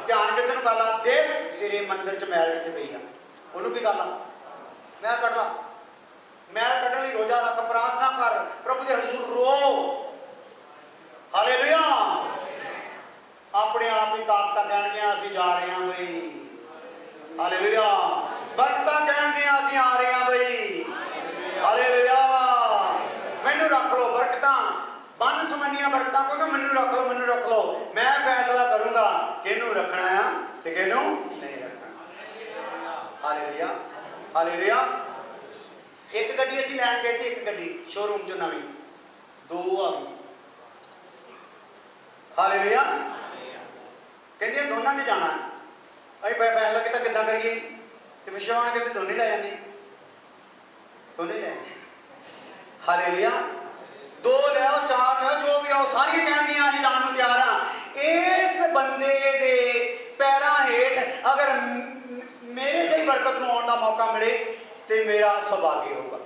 ध्यान किधर नूं कर ला? देख तेरे मंदिर च मैल कित्थे पई आ, उहनूं की कर ला? मैल कढ ला। मैल कढण लई रोजा रख, प्रार्थना कर, प्रभु दे हजूर रो। हालेलुया। अपने आप ही ताकत कहणगियां असीं जा रहे हां बई। हालेलुया। बरकतां कहणगियां असीं आ रहे हां बई। हालेलुया। मैनू रख लो बरकतां, बन सुमनियां बरकतां, क्योंकि मैनू रख लो, मैं फैसला करूंगा किहनूं रखना है ते किहनूं नहीं रखना। हालेलुया। हालेलुया। एक गड्डी असीं लैण गए सी, एक गड्डी शोरूम चों नवीं, 2 आ गई। हालेलुया। कहती दोनों ने जाना अभी पैन लगे तो किदा करिए तो विश्वास कहते दोनों लै जाने दोनों लै हालेलुया दो लो चार लो जो भी आओ सारिया कहनिया अं जान को तैयार हाँ इस बंदे के पैरों हेठ अगर मेरे जही बरकत में आने का मौका मिले तो मेरा सौभाग्य होगा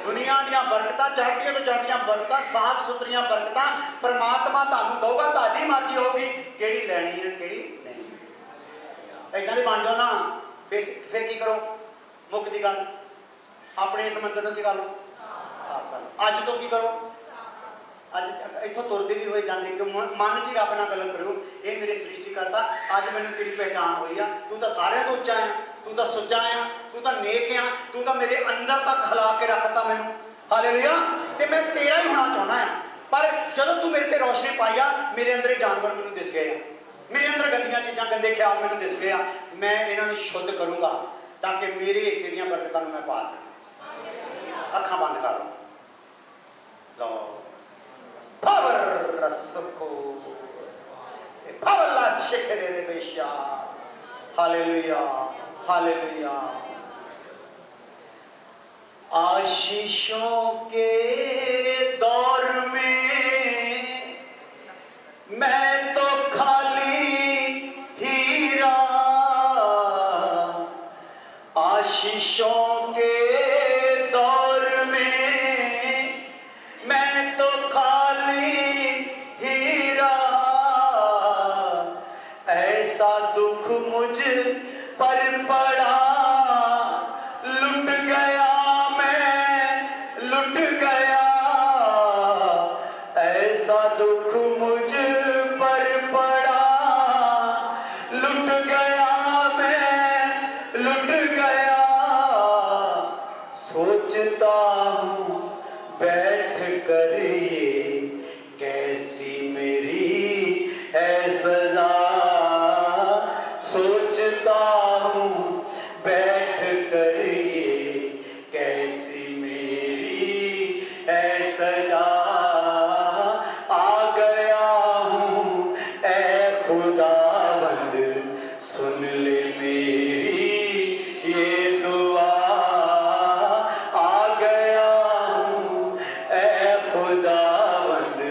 दुनिया दियां बरकतां चढ़दियां तो चढ़दियां बरकतां साफ सुथरियां बरकतां परमात्मा तुहानूं दऊगा तुहाडी मर्जी होगी किहड़ी लैनी है किहड़ी नहीं इदां दे बन जाओ ना फिर की करो मुक्ति गल अपने इस मंदिर नूं की कर लो साफ कर लो अज तो की करो अज इत्थों तुरदे भी होए जांदे कि मन च रब नाल गल करो ये मेरे सृष्टि करता अज मैनूं तेरी पहचान हुई आ तू तो सारिਆਂ ਤੋਂ ਉੱਚਾ है तू तो सुचा आ तू तो नेक आ तू तो मेरे अंदर तक हिला के रखता मैनूं हालेलुया ते मैं तेरा ही होना चाहना है पर जदों तू मेरे ते रोशनी पाई आ मेरे अंदर जानवर मैनूं दिस गए मेरे अंदर गंदियां चीज़ां गंदे ख्याल मैनूं दिस गए मैं इन्हां नूं शुद्ध करूँगा ताकि मेरे हिस्से दीयां बरकतां नूं मैं पा सकां अखां बंद कर लो पावर रसको पावर ला शिखरे रे बेशा हालेलुया हालेलुया आशीषों के दौर में मैं तो खाली हीरा आशीषों के दौर में मैं तो खाली हीरा ऐसा दुख मुझ पर पड़ा लुट गया मैं लुट गया ऐसा दुख मुझ पर पड़ा लुट गया मैं लुट गया सोचता हूँ बैठ कर ये कैसी मेरी है सजा सोचता हूँ बैठ कर ये कैसी मेरी है सजा आ गया हूँ ऐ खुदावंद सुन ले मेरी ये दुआ आ गया हूँ ऐ खुदावंद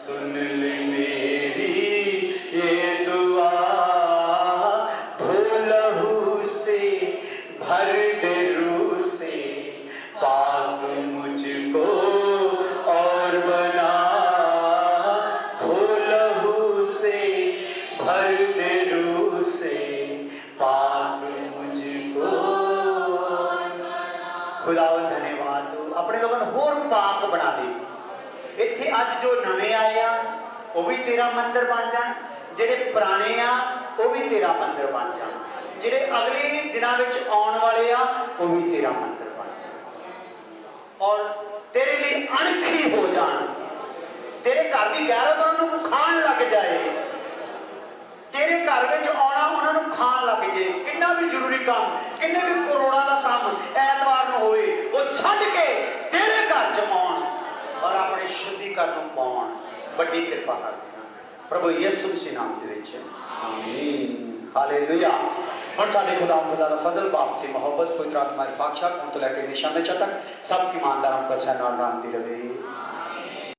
सुन ले मेरी ये दुआ भर दे रूह से पाक मुझको और बना धो लहू से भर दे रूह से पाक मुझको खुदावन धन्यवाद अपने लोगों ने होर पाक बना दे इत्थे अज जो नवे आए आ वो भी तेरा मंदिर बन जान जेडे पुराने आ वो भी तेरा मंदिर बन जान ਜਿਹੜੇ अगले दिनों में आने वाले आ वो भी तेरा मंदिर बन जाए और तेरे लिए अणखी हो जान तेरे घर की गैरत उन्होंने खान लग जाए तेरे घर में आना उन्होंने खान लग जाए कितना भी जरूरी काम किन्ने भी करोड़ों का काम ऐतवार में होए वो छड्ड के तेरे घर च आउण और अपने शुद्धिकरण पाउण बड़ी कृपा कर प्रभु यीशु मसीह नाम दे विच आमीन हालेलुया और साडे खुदा दा फजल बाप की मोहब्बत पवित्र आत्मा की पातशाह कौन तो लैके निशा में तक सब ईमानदारों को अच्छा नाम दी रहे।